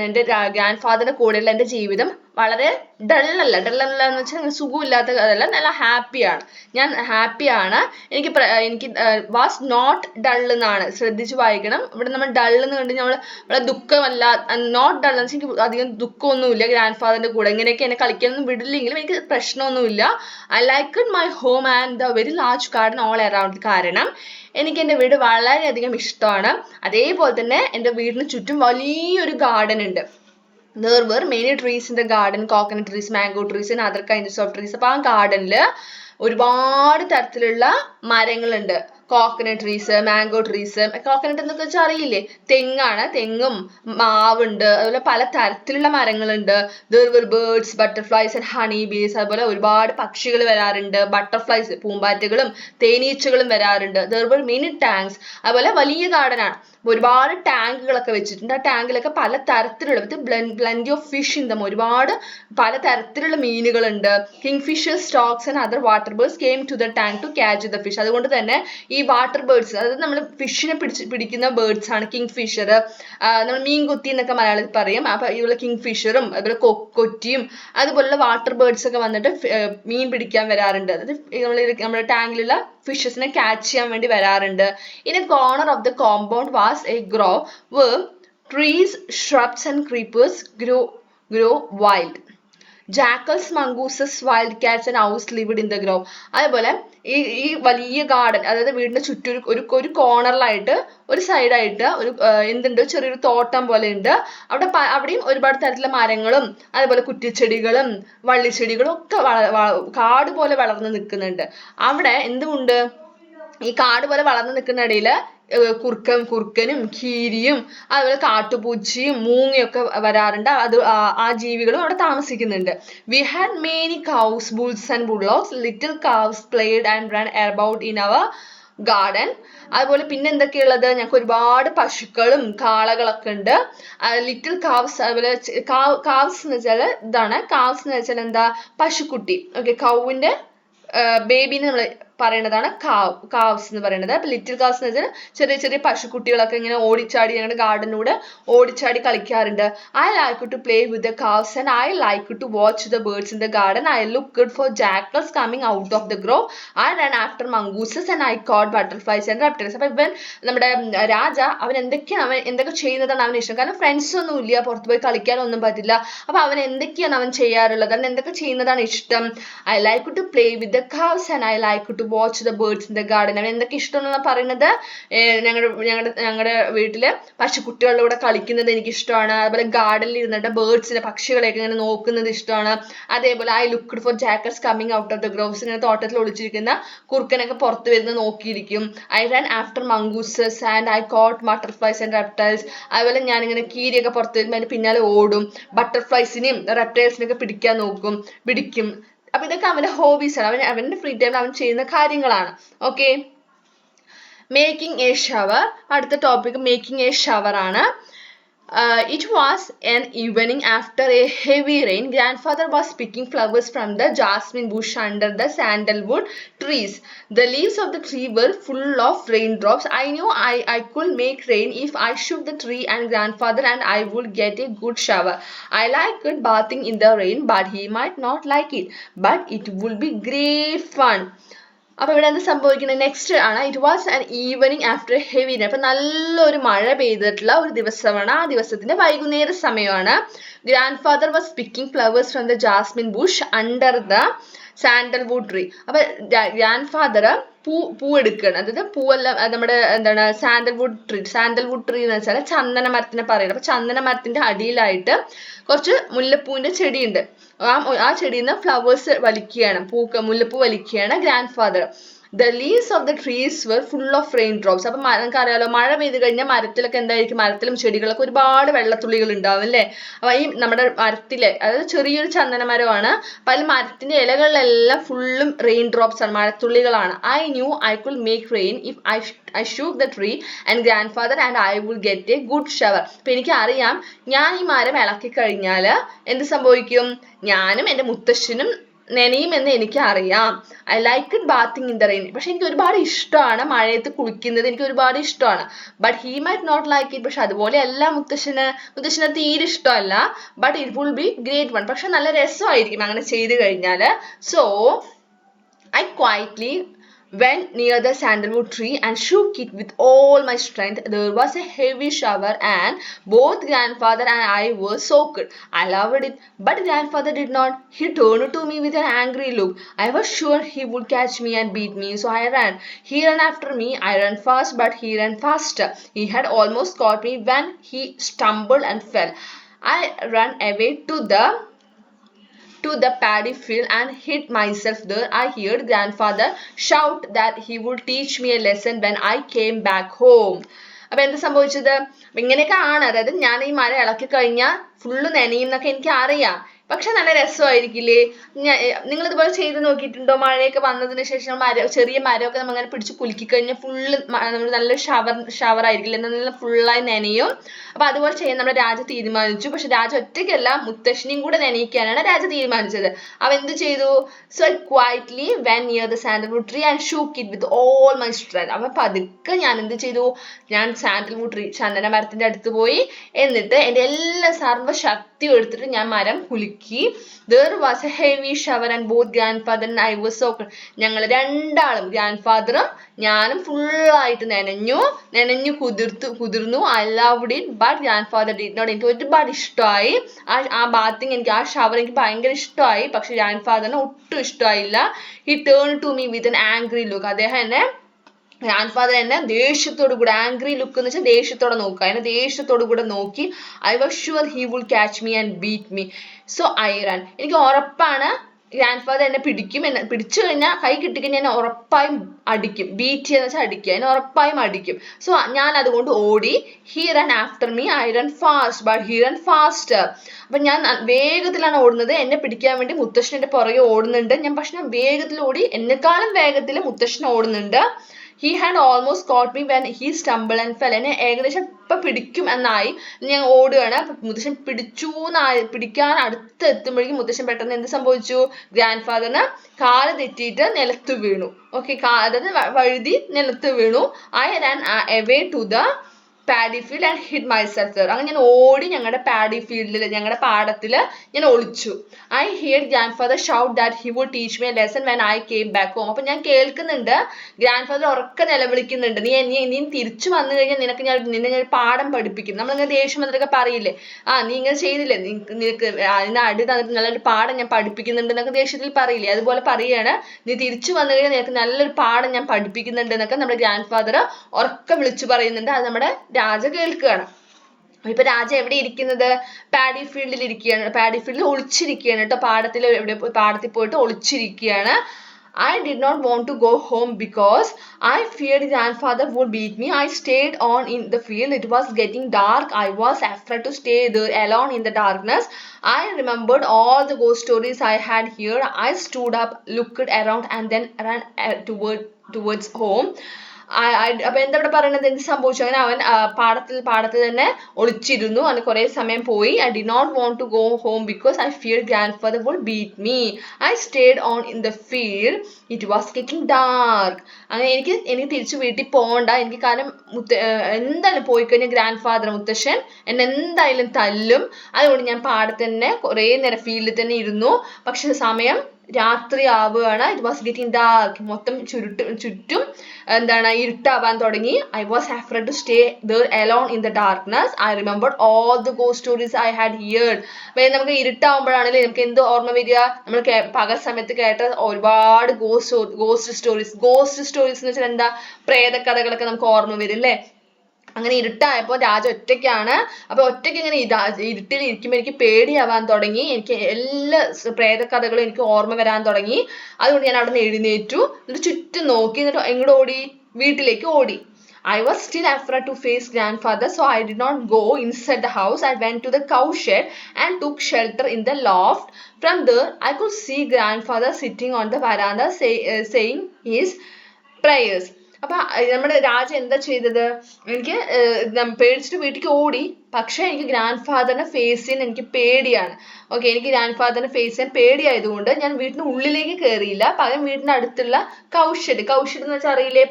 എൻ്റെ ഗ്രാൻഡ്ഫാദറിന്റെ കൂടെയുള്ള എൻ്റെ ജീവിതം വളരെ ഡള്ളല്ല എന്ന് വെച്ചാൽ സുഖമില്ലാത്ത അതല്ല, നല്ല ഹാപ്പിയാണ്. ഞാൻ ഹാപ്പിയാണ്. എനിക്ക് വാസ് നോട്ട് ഡൾ എന്നാണ്, ശ്രദ്ധിച്ച് വായിക്കണം. ഇവിടെ നമ്മൾ ഡൾ എന്ന് കണ്ട് നമ്മൾ ഇവിടെ ദുഃഖമല്ല, നോട്ട് ഡൾ എന്ന് വെച്ചാൽ എനിക്ക് അധികം ദുഃഖമൊന്നുമില്ല ഗ്രാൻഡ്ഫാദറിന്റെ കൂടെ. ഇങ്ങനെയൊക്കെ എന്നെ കളിക്കാനൊന്നും വിടില്ലെങ്കിലും എനിക്ക് പ്രശ്നമൊന്നുമില്ല. I like my home and the very large garden all around. കാരണം എനിക്ക് എൻ്റെ വീട് വളരെയധികം ഇഷ്ടമാണ്. അതേപോലെ തന്നെ എൻ്റെ വീടിന് ചുറ്റും വലിയൊരു ഗാർഡൻ ഉണ്ട്. There were many trees in the garden, coconut trees, mango trees and other kinds of trees. അപ്പോൾ ആ ഗാർഡനിൽ ഒരുപാട് തരത്തിലുള്ള മരങ്ങളുണ്ട്. Coconut trees, mango trees. Coconut എന്നൊക്കെ വെച്ചാൽ അറിയില്ലേ? തെങ്ങാണ്, തെങ്ങും മാവുണ്ട്, അതുപോലെ പല തരത്തിലുള്ള മരങ്ങളുണ്ട്. There were birds, butterflies and honey bees. അതുപോലെ ഒരുപാട് പക്ഷികൾ വരാറുണ്ട്. ബട്ടർഫ്ലൈസ്, പൂമ്പാറ്റകളും തേനീച്ചകളും വരാറുണ്ട്. There were many tanks. അതുപോലെ വലിയ ഗാർഡനാണ്, ഒരുപാട് ടാങ്കുകളൊക്കെ വെച്ചിട്ടുണ്ട്. ആ ടാങ്കിലൊക്കെ പല തരത്തിലുള്ള plenty of fish in them. ഒരുപാട് പല തരത്തിലുള്ള മീനുകളുണ്ട്. Kingfishers, storks and other water birds came to the tank to catch the fish. അതുകൊണ്ട് തന്നെ ഈ വാട്ടർ ബേർഡ്സ്, അതായത് നമ്മൾ ഫിഷിനെ പിടിക്കുന്ന ബേർഡ്സ് ആണ് കിങ്ഫിഷർ. നമ്മൾ മീൻകൊത്തി എന്നൊക്കെ മലയാളത്തിൽ പറയും. അപ്പൊ ഇതുപോലെ കിങ്ഫിഷറും അതുപോലെ കൊറ്റിയും അതുപോലുള്ള വാട്ടർ ബേർഡ്സ് ഒക്കെ വന്നിട്ട് മീൻ പിടിക്കാൻ വരാറുണ്ട്. അതായത് നമ്മുടെ ടാങ്കിലുള്ള ഫിഷസിനെ ക്യാച്ച് ചെയ്യാൻ വേണ്ടി വരാറുണ്ട്. In a corner of the compound was a grove where trees, shrubs and creepers grow wild. Jackals, mongooses, wild cats and owls lived in the grove. അതേപോലെ ഈ വലിയ ഗാർഡൻ, അതായത് വീടിന്റെ ചുറ്റും ഒരു കോർണറിലായിട്ട് ഒരു സൈഡായിട്ട് എന്തുണ്ട്, ചെറിയൊരു തോട്ടം പോലെ ഉണ്ട്. അവിടെയും ഒരുപാട് തരത്തിലുള്ള മരങ്ങളും അതുപോലെ കുറ്റിച്ചെടികളും വള്ളിച്ചെടികളും ഒക്കെ കാട് പോലെ വളർന്നു നിൽക്കുന്നുണ്ട്. അവിടെ എന്തുണ്ട്? ഈ കാട് പോലെ വളർന്നു നിൽക്കുന്ന ഇടയിൽ കുറുക്കനും കീരിയും അതുപോലെ കാട്ടുപൂച്ചയും മൂങ്ങയൊക്കെ വരാറുണ്ട്. ആ ജീവികളും അവിടെ താമസിക്കുന്നുണ്ട്. We had many cows, bulls and bullocks. Little calves played and ran about in our garden. അതുപോലെ പിന്നെ എന്തൊക്കെയുള്ളത്? ഞങ്ങൾക്ക് ഒരുപാട് പശുക്കളും കാളകളൊക്കെ ഉണ്ട്. ലിറ്റിൽ കാവ്സ്, അതുപോലെ കാവ്സ് എന്ന് വെച്ചാൽ ഇതാണ്. കാവ്സ് എന്ന് വെച്ചാൽ എന്താ? പശുക്കുട്ടി. ഓക്കെ, കൗവിന്റെ ബേബിനെ നമ്മൾ പറയുന്നതാണ് കാവ്സ് എന്ന് പറയുന്നത്. അപ്പൊ ലിറ്റിൽ കാവ്സ് എന്ന് വെച്ചാൽ ചെറിയ ചെറിയ പശുക്കുട്ടികളൊക്കെ ഇങ്ങനെ ഓടിച്ചാടി ഞങ്ങളുടെ ഗാർഡനിലൂടെ ഓടിച്ചാടി കളിക്കാറുണ്ട്. I like to play with the calves and I like to watch the birds in the garden. I looked for jackals coming out of the grove. I ran after mongooses and I caught butterflies and reptiles. അപ്പൊ ഇവൻ നമ്മുടെ രാജ അവൻ എന്തൊക്കെ ചെയ്യുന്നതാണ് അവന് ഇഷ്ടം. കാരണം ഫ്രണ്ട്സ് ഒന്നും ഇല്ല, പുറത്ത് പോയി കളിക്കാനൊന്നും പറ്റില്ല. അപ്പൊ അവൻ എന്തൊക്കെയാണ് അവൻ ചെയ്യാറുള്ളത്, അവൻ എന്തൊക്കെ ചെയ്യുന്നതാണ് ഇഷ്ടം. I like to play with the cows and I like to watch the birds in the garden. അവൻ എന്തൊക്കെ ഇഷ്ടം എന്നാണ് പറയുന്നത്. ഞങ്ങളുടെ വീട്ടില് പശുക്കുട്ടികളുടെ കൂടെ കളിക്കുന്നത് എനിക്ക് ഇഷ്ടമാണ്. അതുപോലെ ഗാർഡനിൽ ഇരുന്നിട്ട് ബേർഡ്സിനെ പക്ഷികളെയൊക്കെ ഇങ്ങനെ നോക്കുന്നത് ഇഷ്ടമാണ്. അതേപോലെ I looked for jackals coming out of the groves. ഇങ്ങനെ തോട്ടത്തിൽ ഒളിച്ചിരിക്കുന്ന കുറുക്കനൊക്കെ പുറത്ത് വരുന്ന നോക്കിയിരിക്കും. I ran after mongooses and I caught butterflies and reptiles. അതുപോലെ ഞാനിങ്ങനെ കീരിയൊക്കെ പുറത്ത് വരുമ്പോൾ അതിന് പിന്നാലെ ഓടും. ബട്ടർഫ്ലൈസിനെയും റെപ്റ്റൈൽസിനെയൊക്കെ പിടിക്കും. അപ്പൊ ഇതൊക്കെ അവന്റെ ഹോബീസ് ആണ്. അവന്റെ ഫ്രീ ടൈമിൽ അവൻ ചെയ്യുന്ന കാര്യങ്ങളാണ്. Okay, making A shower. അടുത്ത ടോപ്പിക് മേക്കിംഗ് എ ഷവർ ആണ്. It was an evening after a heavy rain. Grandfather was picking flowers from the jasmine bush under the sandalwood trees. The leaves of the tree were full of raindrops. I knew I could make rain if I shook the tree and grandfather and I would get a good shower. I liked bathing in the rain, but he might not like it. But it would be great fun. അപ്പൊ ഇവിടെ എന്ത് സംഭവിക്കുന്നത്, നെക്സ്റ്റ് ആണ്. It was an evening after heavy rain. അപ്പൊ നല്ലൊരു മഴ പെയ്തിട്ടുള്ള ഒരു ദിവസമാണ്. ആ ദിവസത്തിന്റെ വൈകുന്നേര സമയമാണ്. Grandfather was picking flowers from the jasmine bush under the sandalwood tree. അപ്പൊ ഗ്രാൻഡ് ഫാദർ പൂ എടുക്കുകയാണ്. അതായത് പൂവെല്ലാം നമ്മുടെ എന്താണ് സാൻഡൽവുഡ് ട്രീ എന്ന് വെച്ചാൽ ചന്ദന മരത്തിനെ പറയുന്നത്. അപ്പൊ ചന്ദന മരത്തിന്റെ അടിയിലായിട്ട് കുറച്ച് മുല്ലപ്പൂവിന്റെ ചെടിയുണ്ട്. ആ ചെടിയിൽ നിന്ന് ഫ്ലവേഴ്സ് വലിക്കുകയാണ്, മുല്ലപ്പൂ വലിക്കുകയാണ് grandfather. The leaves of the trees were full of raindrops. അപ്പൊ നമുക്ക് അറിയാലോ, മഴ പെയ്ത് കഴിഞ്ഞാൽ മരത്തിലൊക്കെ എന്തായിരിക്കും, മരത്തിലും ചെടികളൊക്കെ ഒരുപാട് വെള്ളത്തുള്ളികൾ ഉണ്ടാവും അല്ലേ. അപ്പൊ ഈ നമ്മുടെ മരത്തിലെ, അതായത് ചെറിയൊരു ചന്ദന മരമാണ്, അപ്പൊ അതിൽ മരത്തിന്റെ ഇലകളിലെല്ലാം ഫുള്ളും റെയിൻ ഡ്രോപ്സ് ആണ്, മഴത്തുള്ളികളാണ്. I knew I could make rain if I shook the tree and grandfather and I would get a good shower. അപ്പൊ എനിക്ക് അറിയാം, ഞാൻ ഈ മരം ഇളക്കി കഴിഞ്ഞാല് എന്ത് സംഭവിക്കും, ഞാനും എന്റെ മുത്തശ്ശനും നനയുമെന്ന് എനിക്ക് അറിയാം. I like bathing in the rain. പക്ഷെ എനിക്ക് ഒരുപാട് ഇഷ്ടമാണ് മഴയത്ത് കുളിക്കുന്നത്, എനിക്ക് ഒരുപാട് ഇഷ്ടമാണ്. But he might not like it. പക്ഷെ അതുപോലെ അല്ല മുത്തശ്ശന് തീരെ ഇഷ്ടമല്ല. But it will be great one. പക്ഷെ നല്ല രസമായിരിക്കും അങ്ങനെ ചെയ്ത് കഴിഞ്ഞാല്. So I quietly went near the sandalwood tree and shook it with all my strength. There was a heavy shower and both grandfather and I were soaked. I loved it, but grandfather did not. He turned to me with an angry look. I was sure he would catch me and beat me, so I ran. He ran after me. I ran fast, but he ran faster. He had almost caught me when he stumbled and fell. I ran away to the paddy field and hid myself there. I heard grandfather shout that he would teach me a lesson when I came back home. അപ്പൊ എന്ത് സംഭവിച്ചത്, ഇങ്ങനെയൊക്കെ ആണ്. അതായത് ഞാൻ ഈ മഴ ഇളക്കി കഴിഞ്ഞാൽ ഫുള്ള് നനയുന്നൊക്കെ എനിക്ക് അറിയാം, പക്ഷെ നല്ല രസമായിരിക്കില്ലേ. നിങ്ങൾ ഇതുപോലെ ചെയ്ത് നോക്കിയിട്ടുണ്ടോ? മഴയൊക്കെ വന്നതിന് ശേഷം ചെറിയ മരമൊക്കെ നമ്മൾ അങ്ങനെ പിടിച്ച് കുലുക്കി കഴിഞ്ഞാൽ ഫുള്ള് നല്ല ഷവർ ആയിരിക്കില്ലേ, നല്ല ഫുള്ളായി നനയും. അപ്പൊ അതുപോലെ ചെയ്യാൻ നമ്മുടെ രാജ തീരുമാനിച്ചു. പക്ഷെ രാജ ഒറ്റയ്ക്കല്ല, മുത്തശ്ശിനെയും കൂടെ നനയിക്കാനാണ് രാജ തീരുമാനിച്ചത്. അവ എന്ത് ചെയ്തു, so I quietly went near the sandalwood tree and shook it with all my strength. അപ്പൊ പതുക്കെ ഞാൻ എന്ത് ചെയ്തു, ഞാൻ സാൻഡൽവുഡ് ട്രീ ചന്ദന മരത്തിന്റെ അടുത്ത് പോയി, എന്നിട്ട് എന്റെ എല്ലാ സർവ്വശക്തിയും എടുത്തിട്ട് ഞാൻ മരം കുലുക്കി. There was a heavy shower and both grandfather and I were soaked. ഞങ്ങൾ രണ്ടാളും, ഗ്രാൻഡ്ഫാദറും ഞാനും ഫുള്ളായിട്ട് നനഞ്ഞു കുതിർന്നു. I loved it, but grandfather did not. എനിക്ക് ഒരുപാട് ഇഷ്ടമായി ആ ബാത്തിങ്, എനിക്ക് ആ ഷവർ എനിക്ക് ഭയങ്കര ഇഷ്ടമായി. പക്ഷെ ഗ്രാൻഡ്ഫാദറിന് ഒട്ടും ഇഷ്ടമായില്ല. He turned to me with an angry look. Grandfather എന്നെ ദേഷ്യത്തോടു കൂടെ, ആംഗ്രി ലുക്ക് എന്ന് വെച്ചാൽ ദേഷ്യത്തോടെ നോക്കുക, എന്നെ ദേഷ്യത്തോടു കൂടെ നോക്കി. I was sure he would catch me and beat me, so I ran. എനിക്ക് ഉറപ്പാണ് ഗ്രാൻഡ്ഫാദർ എന്നെ പിടിച്ചു കഴിഞ്ഞാൽ, കൈ കിട്ടിക്കഴിഞ്ഞാൽ എന്നെ ഉറപ്പായും അടിക്കും. ബീറ്റ് ചെയ്യുന്ന വെച്ചാൽ അടിക്കുക, എന്നെ ഉറപ്പായും അടിക്കും. സോ ഞാൻ അതുകൊണ്ട് ഓടി. He ran after me. I ran fast, but he ran faster. അപ്പൊ ഞാൻ വേഗത്തിലാണ് ഓടുന്നത്. എന്നെ പിടിക്കാൻ വേണ്ടി മുത്തശ്ശൻ എന്റെ പുറകെ ഓടുന്നുണ്ട്. പക്ഷെ ഞാൻ വേഗത്തിൽ ഓടി, എന്നെക്കാളും വേഗത്തിൽ മുത്തശ്ശൻ ഓടുന്നുണ്ട്. He had almost caught me when he stumbled and fell. എന്നെ ഏകദേശം ഇപ്പൊ പിടിക്കും എന്നായി, ഞാൻ ഓടുകയാണ്. അപ്പൊ മുത്തശ്ശൻ പിടിക്കാൻ അടുത്തെത്തുമ്പോഴേക്കും മുത്തശ്ശൻ പെട്ടെന്ന് എന്ത് സംഭവിച്ചു? ഗ്രാൻഡ് ഫാദറിന് കാല് തെറ്റിയിട്ട് നിലത്ത് വീണു. ഓക്കെ, അതായത് വഴുതി നിലത്ത് വീണു. I ran away to the paddy field and hid myself there. അങ്ങനെ ഞാൻ ഓടി ഞങ്ങളുടെ പാഡി ഫീൽഡിൽ, ഞങ്ങളുടെ പാടത്തിൽ ഞാൻ ഒളിച്ചു. I heard grandfather shout that he would teach me a lesson when I came back home. അപ്പൊ ഞാൻ കേൾക്കുന്നുണ്ട് ഗ്രാൻഡ് ഫാദർ ഉറക്കെ നിലവിളിക്കുന്നുണ്ട്, നീ തിരിച്ചു വന്നു കഴിഞ്ഞാൽ നിന്നെ ഞാൻ പാഠം പഠിപ്പിക്കും. നമ്മളിങ്ങനെ ദേഷ്യം വന്നിട്ടൊക്കെ പറയില്ലേ, നീ ഇങ്ങനെ ചെയ്തില്ലേ, നിനക്ക് അതിന് അടി തന്നിട്ട് നല്ലൊരു പാഠം ഞാൻ പഠിപ്പിക്കുന്നുണ്ട് എന്നൊക്കെ ദേഷ്യത്തിൽ പറയില്ലേ, അതുപോലെ പറയുകയാണ്, നീ തിരിച്ചു വന്നു കഴിഞ്ഞാൽ നിനക്ക് നല്ലൊരു പാഠം ഞാൻ പഠിപ്പിക്കുന്നുണ്ട് എന്നൊക്കെ നമ്മുടെ ഗ്രാൻഡ് ഫാദർ ഉറക്കെ വിളിച്ചു പറയുന്നുണ്ട്. അത് നമ്മുടെ രാജ കേൾക്കുകയാണ്. ഇപ്പൊ രാജ എവിടെ ഇരിക്കുന്നത്? പാഡി ഫീൽഡിൽ ഇരിക്കുകയാണ്. പാഡി ഫീൽഡിൽ ഒളിച്ചിരിക്കുകയാണ് കേട്ടോ. പാടത്തിൽ പോയിട്ട് ഒളിച്ചിരിക്കുകയാണ്. I did not want to go home because I feared grandfather would beat me. I stayed on in the field. It was getting dark. I was afraid to stay there alone in the darkness. I remembered all the ghost stories I had heard. I stood up, looked around and then ran towards home. അപ്പൊ എന്താ ഇവിടെ പറയുന്നത്, എന്ത് സംഭവിച്ചു? അങ്ങനെ അവൻ പാടത്തിൽ തന്നെ ഒളിച്ചിരുന്നു. അങ്ങനെ കുറെ സമയം പോയി. I did not want to go home because I feared grandfather would beat me. I stayed on in the field. It was getting dark. അങ്ങനെ എനിക്ക് തിരിച്ചു വീട്ടിൽ പോകണ്ട, എനിക്ക് കാരണം എന്തായാലും പോയി കഴിഞ്ഞാൽ ഗ്രാൻഡ് ഫാദർ മുത്തശ്ശൻ എന്നെ എന്തായാലും തല്ലും. അതുകൊണ്ട് ഞാൻ പാടത്ത് തന്നെ കുറെ നേരം ഫീൽഡിൽ തന്നെ ഇരുന്നു. പക്ഷെ സമയം രാത്രി ആവുകയാണ്. It was getting dark. മൊത്തം ചുറ്റും എന്താണ് ഇരുട്ടാവാൻ തുടങ്ങി. I was afraid to stay there alone in the darkness. I remembered all the ghost stories I had heard. അപ്പൊ നമുക്ക് ഇരുട്ടാവുമ്പോഴാണല്ലേ നമുക്ക് എന്ത് ഓർമ്മ വരിക? നമ്മൾ പകൽ സമയത്ത് കേട്ട ഒരുപാട് ഗോസ്റ്റ് സ്റ്റോറീസ് എന്ന് വെച്ചാൽ എന്താ, പ്രേതകഥകളൊക്കെ നമുക്ക് ഓർമ്മ വരും അല്ലേ? അങ്ങനെ ഇരുട്ടായപ്പോൾ രാജ ഒറ്റയ്ക്കാണ്. അപ്പൊ ഒറ്റയ്ക്ക് ഇങ്ങനെ ഇരുട്ടിൽ ഇരിക്കുമ്പോൾ എനിക്ക് പേടിയാവാൻ തുടങ്ങി. എനിക്ക് എല്ലാ പ്രേതകഥകളും എനിക്ക് ഓർമ്മ വരാൻ തുടങ്ങി. അതുകൊണ്ട് ഞാൻ അവിടെ നിന്ന് എഴുന്നേറ്റു. എന്നിട്ട് ചുറ്റും നോക്കി. എന്നിട്ട് എങ്ങോട്ട് ഓടി? വീട്ടിലേക്ക് ഓടി. I was still afraid to face grandfather, so I did not go inside the house. I went to the cow shed and took shelter in the loft. From there, I could see grandfather sitting on the veranda saying his prayers. അപ്പൊ നമ്മുടെ രാജ എന്താ ചെയ്തത്? എനിക്ക് പേടിച്ചിട്ട് വീട്ടിലേക്ക് ഓടി. പക്ഷെ എനിക്ക് ഗ്രാൻഡ് ഫാദറിനെ ഫേസ് ചെയ്യാൻ എനിക്ക് പേടിയാണ്. ഓക്കെ, എനിക്ക് ഗ്രാൻഡ് ഫാദറിനെ ഫേസ് ചെയ്യാൻ പേടിയായതുകൊണ്ട് ഞാൻ വീട്ടിന് ഉള്ളിലേക്ക് കയറിയില്ല. പകരം വീടിന്റെ അടുത്തുള്ള കൗഷെഡ് എന്ന് വെച്ചാൽ അറിയില്ലേ,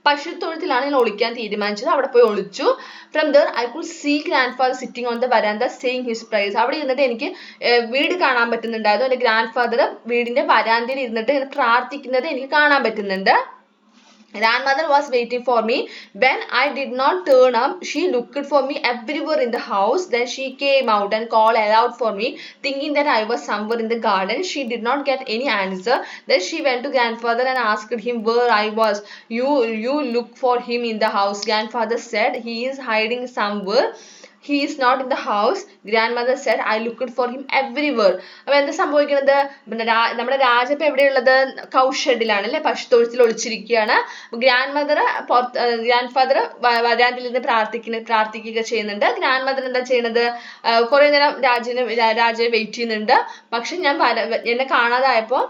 പശുത്തൊഴുത്തിലാണ് ഞാൻ ഒളിക്കാൻ തീരുമാനിച്ചത്. അവിടെ പോയി ഒളിച്ചു. From there I could see grandfather sitting on the verandah saying his prayers. അവിടെ ഇരുന്നിട്ട് എനിക്ക് വീട് കാണാൻ പറ്റുന്നുണ്ടായിരുന്നു. എന്റെ ഗ്രാൻഡ് ഫാദർ വീടിന്റെ വരാന്തയിൽ ഇരുന്നിട്ട് പ്രാർത്ഥിക്കുന്നത് എനിക്ക് കാണാൻ പറ്റുന്നുണ്ട്. Grandmother was waiting for me. When I did not turn up, she looked for me everywhere in the house. Then she came out and called aloud for me, thinking that I was somewhere in the garden. She did not get any answer. Then she went to grandfather and asked him where I was. You look for him in the house. Grandfather said he is hiding somewhere. He is not in the house. Grandmother said I looked for him everywhere. അപ്പൊ എന്താ സംഭവിക്കുന്നത്? നമ്മുടെ രാജ ഇപ്പൊ എവിടെയുള്ളത്? കൗഷെഡിലാണ് അല്ലെ, പശുത്തൊഴുത്തിൽ ഒളിച്ചിരിക്കുകയാണ്. ഗ്രാൻഡ് ഫാദർ വരാന്തിൽ നിന്ന് പ്രാർത്ഥിക്കുക ചെയ്യുന്നുണ്ട്. ഗ്രാൻഡ് മദർ എന്താ ചെയ്യുന്നത്? കുറെ നേരം രാജയെ വെയിറ്റ് ചെയ്യുന്നുണ്ട്. പക്ഷെ എന്നെ കാണാതായപ്പോ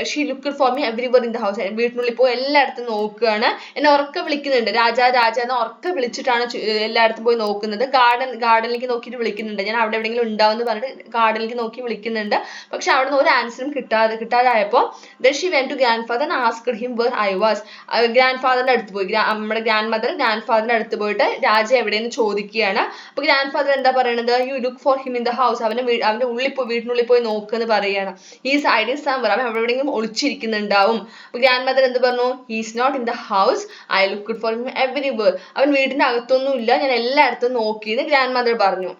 she looked for me everywhere in the house. വീട്ടിനുള്ളിൽ പോയി എല്ലായിടത്തും നോക്കുകയാണ്. എന്നെ ഉറക്കെ വിളിക്കുന്നുണ്ട്. രാജ എന്ന് ഉറക്കെ വിളിച്ചിട്ടാണ് എല്ലായിടത്തും പോയി നോക്കുന്നത്. ഗാർഡനിലേക്ക് നോക്കിയിട്ട് വിളിക്കുന്നുണ്ട്. ഞാൻ അവിടെ എവിടെയെങ്കിലും ഉണ്ടാവുമെന്ന് പറഞ്ഞിട്ട് ഗാർഡനിലേക്ക് നോക്കി വിളിക്കുന്നുണ്ട്. പക്ഷെ അവിടെ നിന്ന് ഒരു ആൻസറും കിട്ടാതായപ്പോൾ then she went to grandfather and asked him where I was. ഗ്രാൻഡ് ഫാദറിന്റെ അടുത്ത് പോയി. നമ്മുടെ ഗ്രാൻഡ് മദർ ഗ്രാൻഡ് ഫാദറിന്റെ അടുത്ത് പോയിട്ട് രാജ എവിടെയെന്ന് ചോദിക്കുകയാണ്. അപ്പൊ ഗ്രാൻഡ് ഫാദർ എന്താ പറയുന്നത്? You look for him in the house. അവന്റെ വീട്ടിനുള്ളിൽ പോയി നോക്കുമെന്ന് പറയുകയാണ്. He's hiding somewhere. അവൻ എവിടെയെങ്കിലും ഒളിച്ചിരിക്കുന്നുണ്ടാവും. അപ്പൊ ഗ്രാൻഡ് മദർ എന്ത് പറഞ്ഞു? He's not in the house. I looked for him everywhere. അവൻ വീടിന്റെ അകത്തൊന്നും ഇല്ല, ഞാൻ എല്ലായിടത്തും നോക്കിയെന്ന് ഗ്രാൻഡ് മദർ പറഞ്ഞു.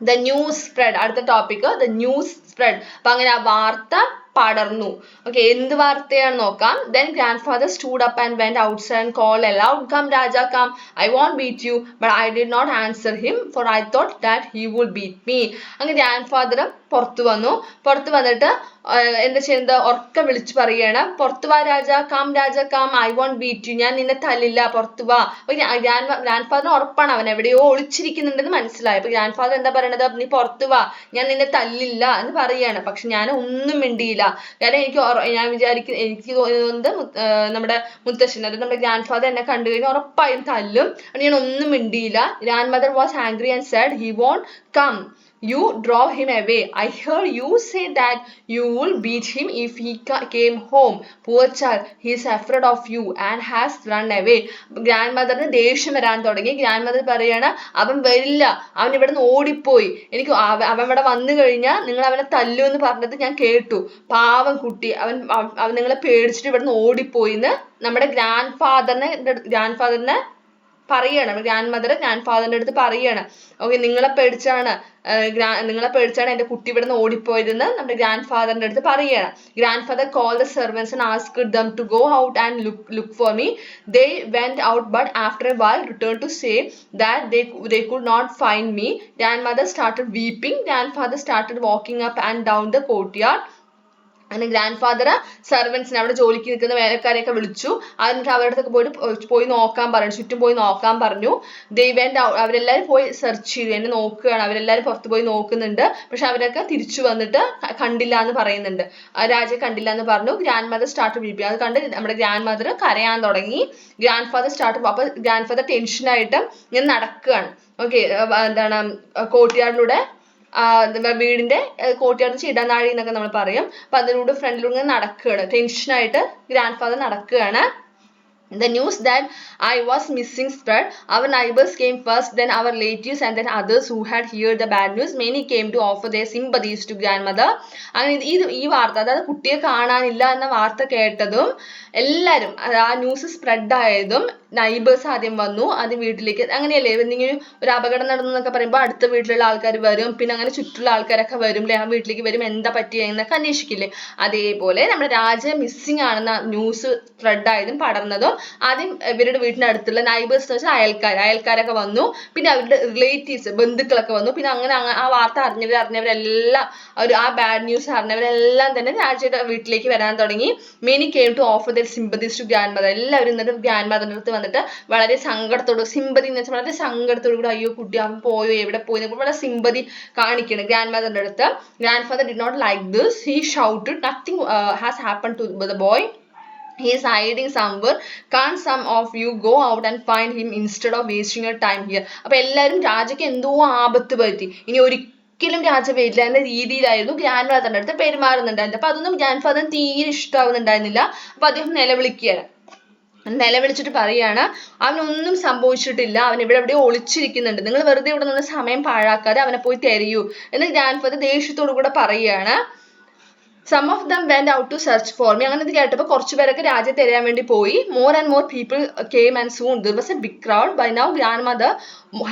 The news spread. അടുത്ത ടോപ്പിക് ദ ന്യൂസ് സ്പ്രെഡ്. അപ്പൊ അങ്ങനെ ആ വാർത്ത പടർന്നു. ഓക്കെ, എന്ത് വാർത്തയാണ് നോക്കാം. Then grandfather stood up and went outside and called aloud, come Raja, come, I won't beat you. But I did not answer him, for I thought that he would beat me. അങ്ങനെ ഗ്രാൻഡ് ഫാദർ പുറത്തു വന്നു. പുറത്തു വന്നിട്ട് എന്താ ചെയ്യുന്നത്, ഉറക്കെ വിളിച്ചു പറയുകയാണ്, പുറത്തു വാ Raja, come Raja come, I won't beat you, ഞാൻ നിന്നെ തല്ലില്ല, പുറത്തു വാ. അപ്പൊ ഗ്രാൻഡ് ഫാദറിന് ഉറപ്പാണ് അവൻ എവിടെയോ ഒളിച്ചിരിക്കുന്നുണ്ടെന്ന് മനസ്സിലായി. അപ്പൊ ഗ്രാൻഡ് ഫാദർ എന്താ പറയണത്, നീ പുറത്തു വാ, ഞാൻ നിന്നെ തല്ലില്ല എന്ന് പറയാണ്. പക്ഷെ ഞാൻ ഒന്നും മിണ്ടിയില്ല. കാരണം ഞാൻ എനിക്ക് തോന്നുന്നത് നമ്മുടെ മുത്തശ്ശൻ, അത് നമ്മുടെ ഗ്രാൻഡ് ഫാദർ എന്നെ കണ്ടു കഴിഞ്ഞാൽ ഉറപ്പായും തല്ലും. അത് ഞാൻ ഒന്നും മിണ്ടിയില്ല. Grand mother was angry and said he won't come. You drove him away. I heard you say that you would beat him if he came home. Poor child, he is afraid of you and has run away. ഗ്രാൻഡ് മദറിന് ദേഷ്യം വരാൻ തുടങ്ങി. ഗ്രാൻഡ് മദർ പറയാണ്, അവൻ വരില്ല, അവൻ ഇവിടെ നിന്ന് ഓടിപ്പോയി, എനിക്ക് അവൻ ഇവിടെ വന്നു കഴിഞ്ഞാൽ നിങ്ങൾ അവനെ തല്ലു എന്ന് പറഞ്ഞത് ഞാൻ കേട്ടു, പാവം കുട്ടി, അവൻ നിങ്ങളെ പേടിച്ചിട്ട് ഇവിടെ നിന്ന് ഓടിപ്പോയി എന്ന് നമ്മുടെ ഗ്രാൻഡ് ഫാദറിനെ പറയാണ്. ഗ്രാൻഡ് മദർ ഗ്രാൻഡ് ഫാദറിന്റെ അടുത്ത് പറയാണ്, ഓക്കെ, നിങ്ങളെ പേടിച്ചാണ് എന്റെ കുട്ടി ഇവിടെ നിന്ന് ഓടിപ്പോയതെന്ന് നമ്മുടെ ഗ്രാൻഡ് ഫാദറിന്റെ അടുത്ത് പറയാണ്. Grand father called the servants and asked them to go out and look for me. They went out, but after a while returned to say that they could not find me. Grandmother started weeping. Grandfather started walking up and down the courtyard. അങ്ങനെ ഗ്രാൻഡ് ഫാദർ സെർവൻസിനെ, അവിടെ ജോലിക്ക് നിൽക്കുന്ന വേലക്കാരെയൊക്കെ വിളിച്ചു. എന്നിട്ട് അവരുടെ അടുത്തൊക്കെ പോയി നോക്കാൻ പറഞ്ഞു, ചുറ്റും പോയി നോക്കാൻ പറഞ്ഞു. അവരെല്ലാവരും പോയി സെർച്ച് ചെയ്തു, എന്നെ നോക്കുകയാണ്, അവരെല്ലാവരും പുറത്ത് പോയി നോക്കുന്നുണ്ട്. പക്ഷെ അവരൊക്കെ തിരിച്ചു വന്നിട്ട് കണ്ടില്ല എന്ന് പറയുന്നുണ്ട്, രാജയെ കണ്ടില്ല എന്ന് പറഞ്ഞു. Grandmother start weeping. അത് കണ്ട് നമ്മുടെ ഗ്രാൻഡ് മദർ കരയാൻ തുടങ്ങി. ഗ്രാൻഡ് ഫാദർ അപ്പൊ ഗ്രാൻഡ് ഫാദർ ടെൻഷനായിട്ട് ഇങ്ങനെ നടക്കുകയാണ്. ഓക്കെ, എന്താണ്, കോർട്ട്യാർഡിലൂടെ, വീടിന്റെ കോർട്ട്യാർഡ് ഇടനാഴി എന്നൊക്കെ നമ്മൾ പറയും. അപ്പൊ അതിലൂടെ ഫ്രണ്ടിലൂടെ നടക്കുകയാണ്, ടെൻഷനായിട്ട് ഗ്രാൻഡ് ഫാദർ നടക്കുകയാണ്. The news that I was missing spread. Our neighbors came first, then our relatives, and then others who had heard the bad news. Many came to offer their sympathies to grandmother. അങ്ങനെ ഈ വാർത്ത, അതായത് കുട്ടിയെ കാണാനില്ല എന്ന വാർത്ത കേട്ടതും എല്ലാവരും, ആ ന്യൂസ് സ്പ്രെഡ് ആയതും നൈബേഴ്സ് ആദ്യം വന്നു, ആദ്യം വീട്ടിലേക്ക്. അങ്ങനെയല്ലേ, എന്തെങ്കിലും ഒരു അപകടം നടന്നു എന്നൊക്കെ പറയുമ്പോൾ അടുത്ത വീട്ടിലുള്ള ആൾക്കാർ വരും, പിന്നെ അങ്ങനെ ചുറ്റുള്ള ആൾക്കാരൊക്കെ വരും, ആ വീട്ടിലേക്ക് വരും, എന്താ പറ്റിയെന്നൊക്കെ അന്വേഷിക്കില്ലേ. അതേപോലെ നമ്മുടെ രാജ മിസ്സിങ് ആണെന്ന ന്യൂസ് സ്പ്രെഡ് ആയതും പടർന്നതും ആദ്യം ഇവരുടെ വീടിന്റെ അടുത്തുള്ള നൈബേഴ്സ് എന്ന് വെച്ചാൽ അയൽക്കാരൊക്കെ വന്നു, പിന്നെ അവരുടെ റിലേറ്റീവ്സ്, ബന്ധുക്കളൊക്കെ വന്നു. പിന്നെ അങ്ങനെ ആ വാർത്ത അറിഞ്ഞവരെല്ലാം, ആ ബാഡ് ന്യൂസ് അറിഞ്ഞവരെല്ലാം തന്നെ രാജയുടെ വീട്ടിലേക്ക് വരാൻ തുടങ്ങി. Many came to offer their sympathies to grandmother. എല്ലാവരും എന്നിട്ട് ഗ്രാൻഡ് മദറിന്റെ അടുത്ത് വന്നിട്ട് വളരെ സങ്കടത്തോട്, സിമ്പതി എന്ന് വെച്ചാൽ വളരെ സങ്കടത്തോടു കൂടി, അയ്യോ കുട്ടി അവൻ പോയോ, എവിടെ പോയി എന്നൊക്കെ വളരെ സിമ്പതി കാണിക്കണം ഗ്രാൻഡ് മദറിന്റെ അടുത്ത്. Grand father did not like this. He shouted, nothing has happened to the boy. He is hiding somewhere. Can't some of you go out and find him instead of wasting your time here? അപ്പൊ എല്ലാവരും രാജയ്ക്ക് എന്തോ ആപത്ത് പറ്റി, ഇനി ഒരിക്കലും രാജ വരില്ല എന്ന രീതിയിലായിരുന്നു ഗ്രാൻഡ് ഫാദറിന്റെ അടുത്ത് പെരുമാറുന്നുണ്ടായിരുന്നത്. അപ്പൊ അതൊന്നും ഗ്രാൻഡ് ഫാദറിന് തീരെ ഇഷ്ടമാവുന്നുണ്ടായിരുന്നില്ല. അപ്പൊ അദ്ദേഹം നിലവിളിച്ചിട്ട് പറയാണ്, അവനൊന്നും സംഭവിച്ചിട്ടില്ല, അവൻ ഇവിടെ എവിടെയോ ഒളിച്ചിരിക്കുന്നുണ്ട്, നിങ്ങൾ വെറുതെ ഇവിടെ നിന്ന് സമയം പാഴാക്കാതെ അവനെ പോയി തിരയൂ എന്ന് ഗ്രാൻഡ് ഫാദർ ദേഷ്യത്തോടു കൂടെ പറയുകയാണ്. Some of them went out to search for me. അങ്ങനെ ഇത് കേട്ടപ്പോൾ കുറച്ചു പേരൊക്കെ രാജ്യത്തെ തിരയാൻ വേണ്ടി പോയി. More and more people came and soon there was a big crowd. By now grandmother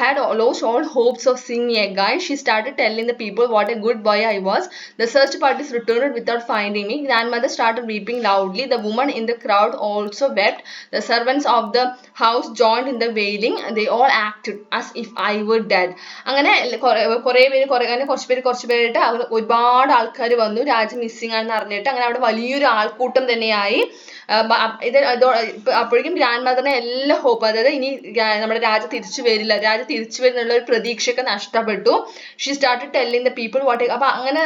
had lost all hopes of seeing me again. She started telling the people what a good boy I was. The search parties returned without finding me. Grandmother started weeping loudly. The women in the crowd also wept. The servants of the house joined in the wailing. They all acted as if I were dead. അങ്ങനെ കുറച്ച് പേരായിട്ട് ഒരുപാട് ആൾക്കാർ വന്നു, രാജ മിസ്സിംഗ് ആണെന്ന് അറിഞ്ഞിട്ട്. അങ്ങനെ അവിടെ വലിയൊരു ആൾക്കൂട്ടം തന്നെയായി. അപ്പോഴേക്കും ഗ്രാൻഡ് മദറിനെ എല്ലാ ഹോപ്പ്, അതായത് ഇനി നമ്മുടെ രാജ തിരിച്ചു വരുന്നുള്ള ഒരു പ്രതീക്ഷയൊക്കെ നഷ്ടപ്പെട്ടു. She started telling the people what. അപ്പൊ അങ്ങനെ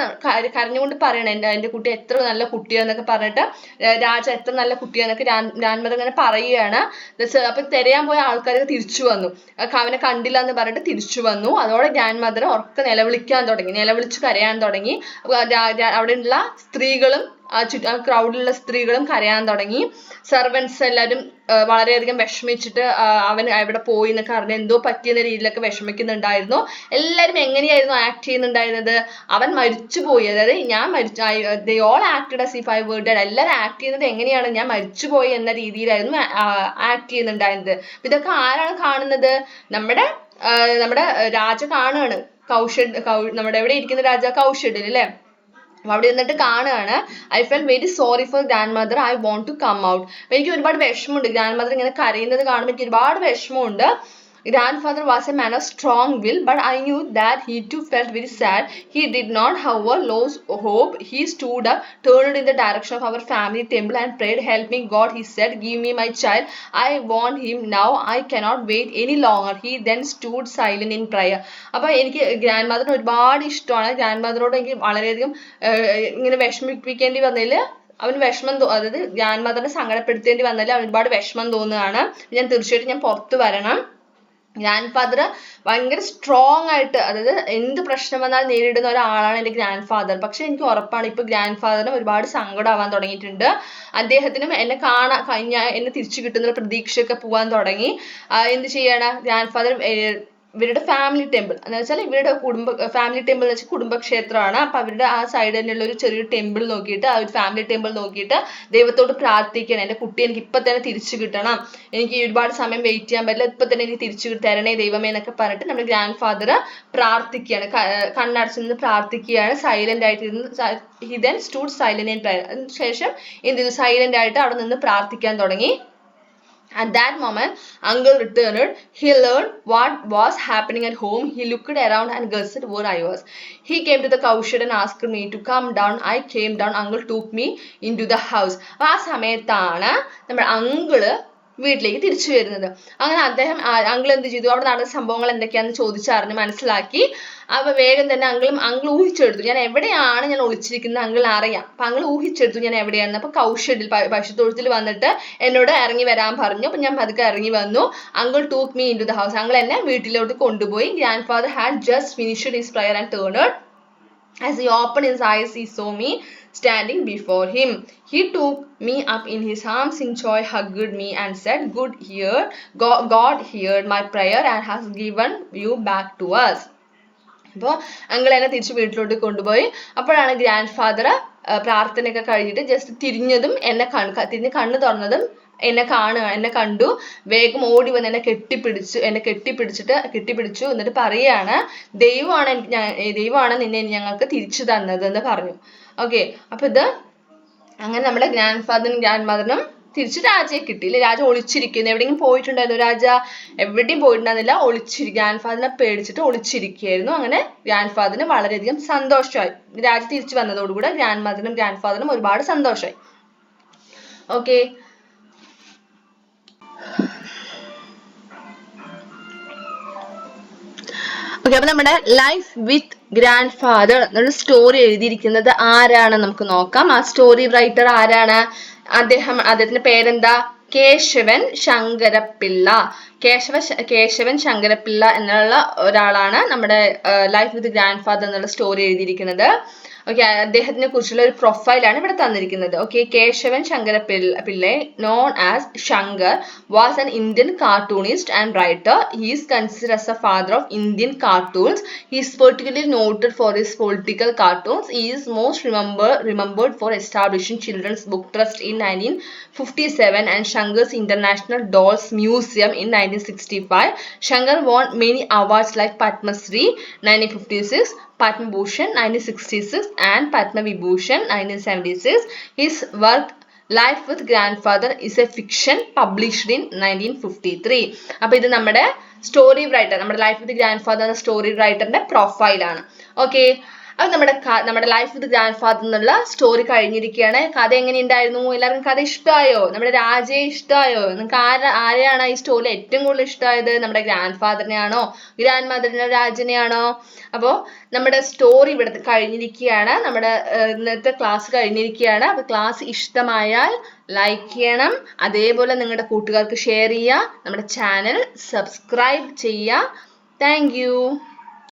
കരഞ്ഞുകൊണ്ട് പറയണം, എന്റെ കുട്ടി എത്ര നല്ല കുട്ടിയാന്നൊക്കെ പറഞ്ഞിട്ട്, രാജ എത്ര നല്ല കുട്ടിയാന്നൊക്കെ ഗ്രാൻഡ് മദർ അങ്ങനെ പറയുകയാണ്. അപ്പൊ തിരയാൻ പോയ ആൾക്കാരൊക്കെ തിരിച്ചു വന്നു, അവനെ കണ്ടില്ല എന്ന് പറഞ്ഞിട്ട് തിരിച്ചു വന്നു. അതോടെ ഗ്രാൻഡ് മദർ ഉറക്കെ നിലവിളിച്ച് കരയാൻ തുടങ്ങി. അവിടെയുള്ള സ്ത്രീകളും ക്രൗഡിലുള്ള സ്ത്രീകളും കരയാൻ തുടങ്ങി. സെർവൻസ് എല്ലാവരും വളരെയധികം വിഷമിച്ചിട്ട് അവൻ എവിടെ പോയി എന്നൊക്കെ അറിഞ്ഞ് എന്തോ പറ്റിയെന്ന രീതിയിലൊക്കെ വിഷമിക്കുന്നുണ്ടായിരുന്നു. എല്ലാവരും എങ്ങനെയായിരുന്നു ആക്ട് ചെയ്യുന്നുണ്ടായിരുന്നത്, അവൻ മരിച്ചുപോയി, അതായത് ഞാൻ മരിച്ചു, they all acted as if I were dead. എല്ലാവരും ആക്ട് ചെയ്യുന്നത് എങ്ങനെയാണ്, ഞാൻ മരിച്ചുപോയി എന്ന രീതിയിലായിരുന്നു ആക്ട് ചെയ്യുന്നുണ്ടായിരുന്നത്. ഇതൊക്കെ ആരാണ് കാണുന്നത്, നമ്മുടെ രാജ കാണുകയാണ്. നമ്മുടെ എവിടെ ഇരിക്കുന്ന രാജ, കൗഷഡിൽ അല്ലേ, അവിടെ ഇരുന്നിട്ട് കാണുകയാണ്. I felt very sorry for grand mother, I want to come out. എനിക്ക് ഒരുപാട് വിഷമമുണ്ട്, ഗ്രാൻഡ് മദർ ഇങ്ങനെ കരയുന്നത് കാണുമ്പോൾ എനിക്ക് ഒരുപാട് വിഷമമുണ്ട്. Grandfather was a man of strong will, but I knew that he too felt very sad. He did not, however, lose hope. He stood up, turned in the direction of our family temple and prayed, "Help me, God," he said. "Give me my child. I want him now. I cannot wait any longer." He then stood silent in prayer. അപ്പോൾ എനിക്ക് ഗ്രാൻഡ് മദറിന് ഒരുപാട് ഇഷ്ടമാണ്. ഗ്രാൻഡ് മദറോട് എനിക്ക് വളരെയധികം ഇങ്ങനെ വിഷമിപ്പിക്കേണ്ടി വന്നതിൽ അവന് വിഷമം അതായത് ഗ്രാൻഡ് മദറിനെ സങ്കടപ്പെടുത്തേണ്ടി വന്നതിൽ അവന് ഒരുപാട് വിഷമം തോന്നുകയാണ്. തീർച്ചയായിട്ടും ഞാൻ പുറത്ത് വരണം. ഗ്രാൻഡ് ഫാദർ ഭയങ്കര സ്ട്രോങ് ആയിട്ട്, അതായത് എന്ത് പ്രശ്നം വന്നാലും നേരിടുന്ന ഒരാളാണ് എൻ്റെ ഗ്രാൻഡ് ഫാദർ. പക്ഷെ എനിക്ക് ഉറപ്പാണ് ഇപ്പൊ ഗ്രാൻഡ് ഫാദറിന് ഒരുപാട് സങ്കടമാവാൻ തുടങ്ങിയിട്ടുണ്ട്. അദ്ദേഹത്തിനും എന്നെ കഴിഞ്ഞാൽ എന്നെ തിരിച്ചു കിട്ടുന്ന പ്രതീക്ഷയൊക്കെ പോവാൻ തുടങ്ങി. എന്ത് ചെയ്യാണ് ഗ്രാൻഡ് ഫാദർ ഇവരുടെ ഫാമിലി ടെമ്പിൾ എന്ന് വെച്ചാൽ ഇവരുടെ ഫാമിലി ടെമ്പിൾ എന്ന് വെച്ചാൽ കുടുംബക്ഷേത്രമാണ്. അപ്പൊ അവരുടെ ആ സൈഡ് തന്നെയുള്ള ഒരു ചെറിയൊരു ടെമ്പിൾ നോക്കിയിട്ട്, ആ ഒരു ഫാമിലി ടെമ്പിൾ നോക്കിയിട്ട് ദൈവത്തോട് പ്രാർത്ഥിക്കണം, എൻ്റെ കുട്ടി എനിക്ക് ഇപ്പൊ തന്നെ തിരിച്ചു കിട്ടണം, എനിക്ക് ഒരുപാട് സമയം വെയിറ്റ് ചെയ്യാൻ പറ്റില്ല, ഇപ്പൊ തന്നെ എനിക്ക് തിരിച്ചു തരണേ ദൈവമേ എന്നൊക്കെ പറഞ്ഞിട്ട് നമ്മുടെ ഗ്രാൻഡ് ഫാദർ പ്രാർത്ഥിക്കുകയാണ്, കണ്ണടച്ചു നിന്ന് പ്രാർത്ഥിക്കുകയാണ്, സൈലന്റ് ആയിട്ടിരുന്ന്. He then stood silent in prayer. അതിനുശേഷം എന്ത് ചെയ്തു, സൈലന്റ് ആയിട്ട് അവിടെ നിന്ന് പ്രാർത്ഥിക്കാൻ തുടങ്ങി. At that moment, uncle returned. He learned what was happening at home. He looked around and guessed where I was. He came to the cowshed and asked me to come down. I came down. Uncle took me into the house. ആ സമയത്താണ് നമ്മുടെ അങ്കിള് വീട്ടിലേക്ക് തിരിച്ചു വരുന്നത്. അങ്ങനെ അദ്ദേഹം അങ്കിൾ എന്ത് ചെയ്തു, അവിടെ നടന്ന സംഭവങ്ങൾ എന്തൊക്കെയാണെന്ന് ചോദിച്ചറിഞ്ഞ് മനസ്സിലാക്കി. അപ്പൊ വേഗം തന്നെ അങ്കിൾ ഊഹിച്ചെടുത്തു ഞാൻ എവിടെയാണ് ഞാൻ ഒളിച്ചിരിക്കുന്നത് അങ്കിളിന് അറിയാം. അപ്പൊ അങ്കിൾ ഊഹിച്ചെടുത്തു ഞാൻ എവിടെയാണെന്ന്. അപ്പൊ കൗഷഡിൽ പശുത്തൊഴുത്തിൽ വന്നിട്ട് എന്നോട് ഇറങ്ങി വരാൻ പറഞ്ഞു. അപ്പൊ ഞാൻ പതുക്കെ ഇറങ്ങി വന്നു. Uncle took me into the house. Uncle എന്നെ വീട്ടിലോട്ട് കൊണ്ടുപോയി. Grand father had just finished his prayer and turned. As he opened his eyes, he saw me standing before him. He took me up in his arms in joy, hugged me and said, God heard my prayer and has given you back to us. അപ്പോൾ അങ്കിൾ എന്നെ തിരിച്ച് വീട്ടിലോട്ട് കൊണ്ടുപോയി. അപ്പോഴാണ് ഗ്രാൻഡ് ഫാദർ പ്രാർത്ഥനയൊക്കെ കഴിഞ്ഞിട്ട് ജസ്റ്റ് തിരിഞ്ഞതും തിരിഞ്ഞ് കണ്ണ് തുറന്നതും എന്നെ കണ്ടു. വേഗം ഓടി വന്ന് എന്നെ കെട്ടിപ്പിടിച്ചു. എന്നിട്ട് പറയാണ്, ദൈവമാണ് നിന്നെ ഞങ്ങൾക്ക് തിരിച്ചു തന്നത് എന്ന് പറഞ്ഞു. ഓക്കെ, അപ്പൊ ഇത് അങ്ങനെ നമ്മുടെ ഗ്രാൻഡ് ഫാദറിനും ഗ്രാൻഡ് മദറിനും തിരിച്ച് രാജയെ കിട്ടിയില്ലേ. രാജ ഒളിച്ചിരിക്കുന്നു. എവിടെയെങ്കിലും പോയിട്ടുണ്ടായിരുന്നു രാജ? എവിടെയും പോയിട്ടുണ്ടായിരുന്നില്ല. ഗ്രാൻഡ് ഫാദറിനെ പേടിച്ചിട്ട് ഒളിച്ചിരിക്കുകയായിരുന്നു. അങ്ങനെ ഗ്രാൻഡ് ഫാദറിന് വളരെയധികം സന്തോഷമായി. രാജ തിരിച്ചു വന്നതോടുകൂടെ ഗ്രാൻഡ് മദറിനും ഗ്രാൻഡ് ഫാദറിനും ഒരുപാട് സന്തോഷമായി. ഓക്കെ, അപ്പൊ നമ്മുടെ ലൈഫ് വിത്ത് ഗ്രാൻഡ് ഫാദർ എന്നൊരു സ്റ്റോറി എഴുതിയിരിക്കുന്നത് ആരാണ് നമുക്ക് നോക്കാം. ആ സ്റ്റോറി റൈറ്റർ ആരാണ്? അദ്ദേഹത്തിന്റെ പേരെന്താ? കേശവൻ ശങ്കരപ്പിള്ള. കേശവൻ ശങ്കരപ്പിള്ള എന്നുള്ള ഒരാളാണ് നമ്മുടെ ലൈഫ് വിത്ത് ഗ്രാൻഡ് ഫാദർ എന്നുള്ള സ്റ്റോറി എഴുതിയിരിക്കുന്നത്. ഓക്കെ, അദ്ദേഹത്തിനെ കുറിച്ചുള്ള ഒരു പ്രൊഫൈലാണ് ഇവിടെ തന്നിരിക്കുന്നത്. Okay, Keshavan Shankarapillai, known as Shankar, was an Indian cartoonist and writer. He is considered as a father of Indian cartoons. He is particularly noted for his political cartoons. He is most remembered for establishing Children's Book Trust in 1957 and Shankar's International Dolls Museum in 1965. Shankar won many awards like Padma Shri 1956, Padma Bhushan 1966 and Padma Vibhushan 1976. His work Life with Grandfather is a fiction published in 1953. അപ്പോൾ ഇത് നമ്മുടെ സ്റ്റോറി റൈറ്റർ, നമ്മുടെ ലൈഫ് വിത്ത് ഗ്രാൻഡ് ഫാദർ എന്ന സ്റ്റോറി റൈറ്ററിന്റെ പ്രൊഫൈലാണ്. ഓക്കെ, അത് നമ്മുടെ ലൈഫ് വിത്ത് ഗ്രാൻഡ് ഫാദർ എന്നുള്ള സ്റ്റോറി കഴിഞ്ഞിരിക്കുകയാണ്. കഥ എങ്ങനെയുണ്ടായിരുന്നു? എല്ലാവർക്കും കഥ ഇഷ്ടമായോ? നമ്മുടെ രാജയെ ഇഷ്ടമായോ? നിങ്ങൾക്ക് ആരെയാണ് ഈ സ്റ്റോറിയിൽ ഏറ്റവും കൂടുതൽ ഇഷ്ടമായത്? നമ്മുടെ ഗ്രാൻഡ് ഫാദറിനെയാണോ, ഗ്രാൻഡ് മദറിനെ, രാജനെയാണോ? അപ്പോൾ നമ്മുടെ സ്റ്റോറി ഇവിടെ കഴിഞ്ഞിരിക്കുകയാണ്. നമ്മുടെ ഇന്നത്തെ ക്ലാസ് കഴിഞ്ഞിരിക്കുകയാണ്. അപ്പോൾ ക്ലാസ് ഇഷ്ടമായാൽ ലൈക്ക് ചെയ്യണം, അതേപോലെ നിങ്ങളുടെ കൂട്ടുകാർക്ക് ഷെയർ ചെയ്യുക, നമ്മുടെ ചാനൽ സബ്സ്ക്രൈബ് ചെയ്യുക. Thank you.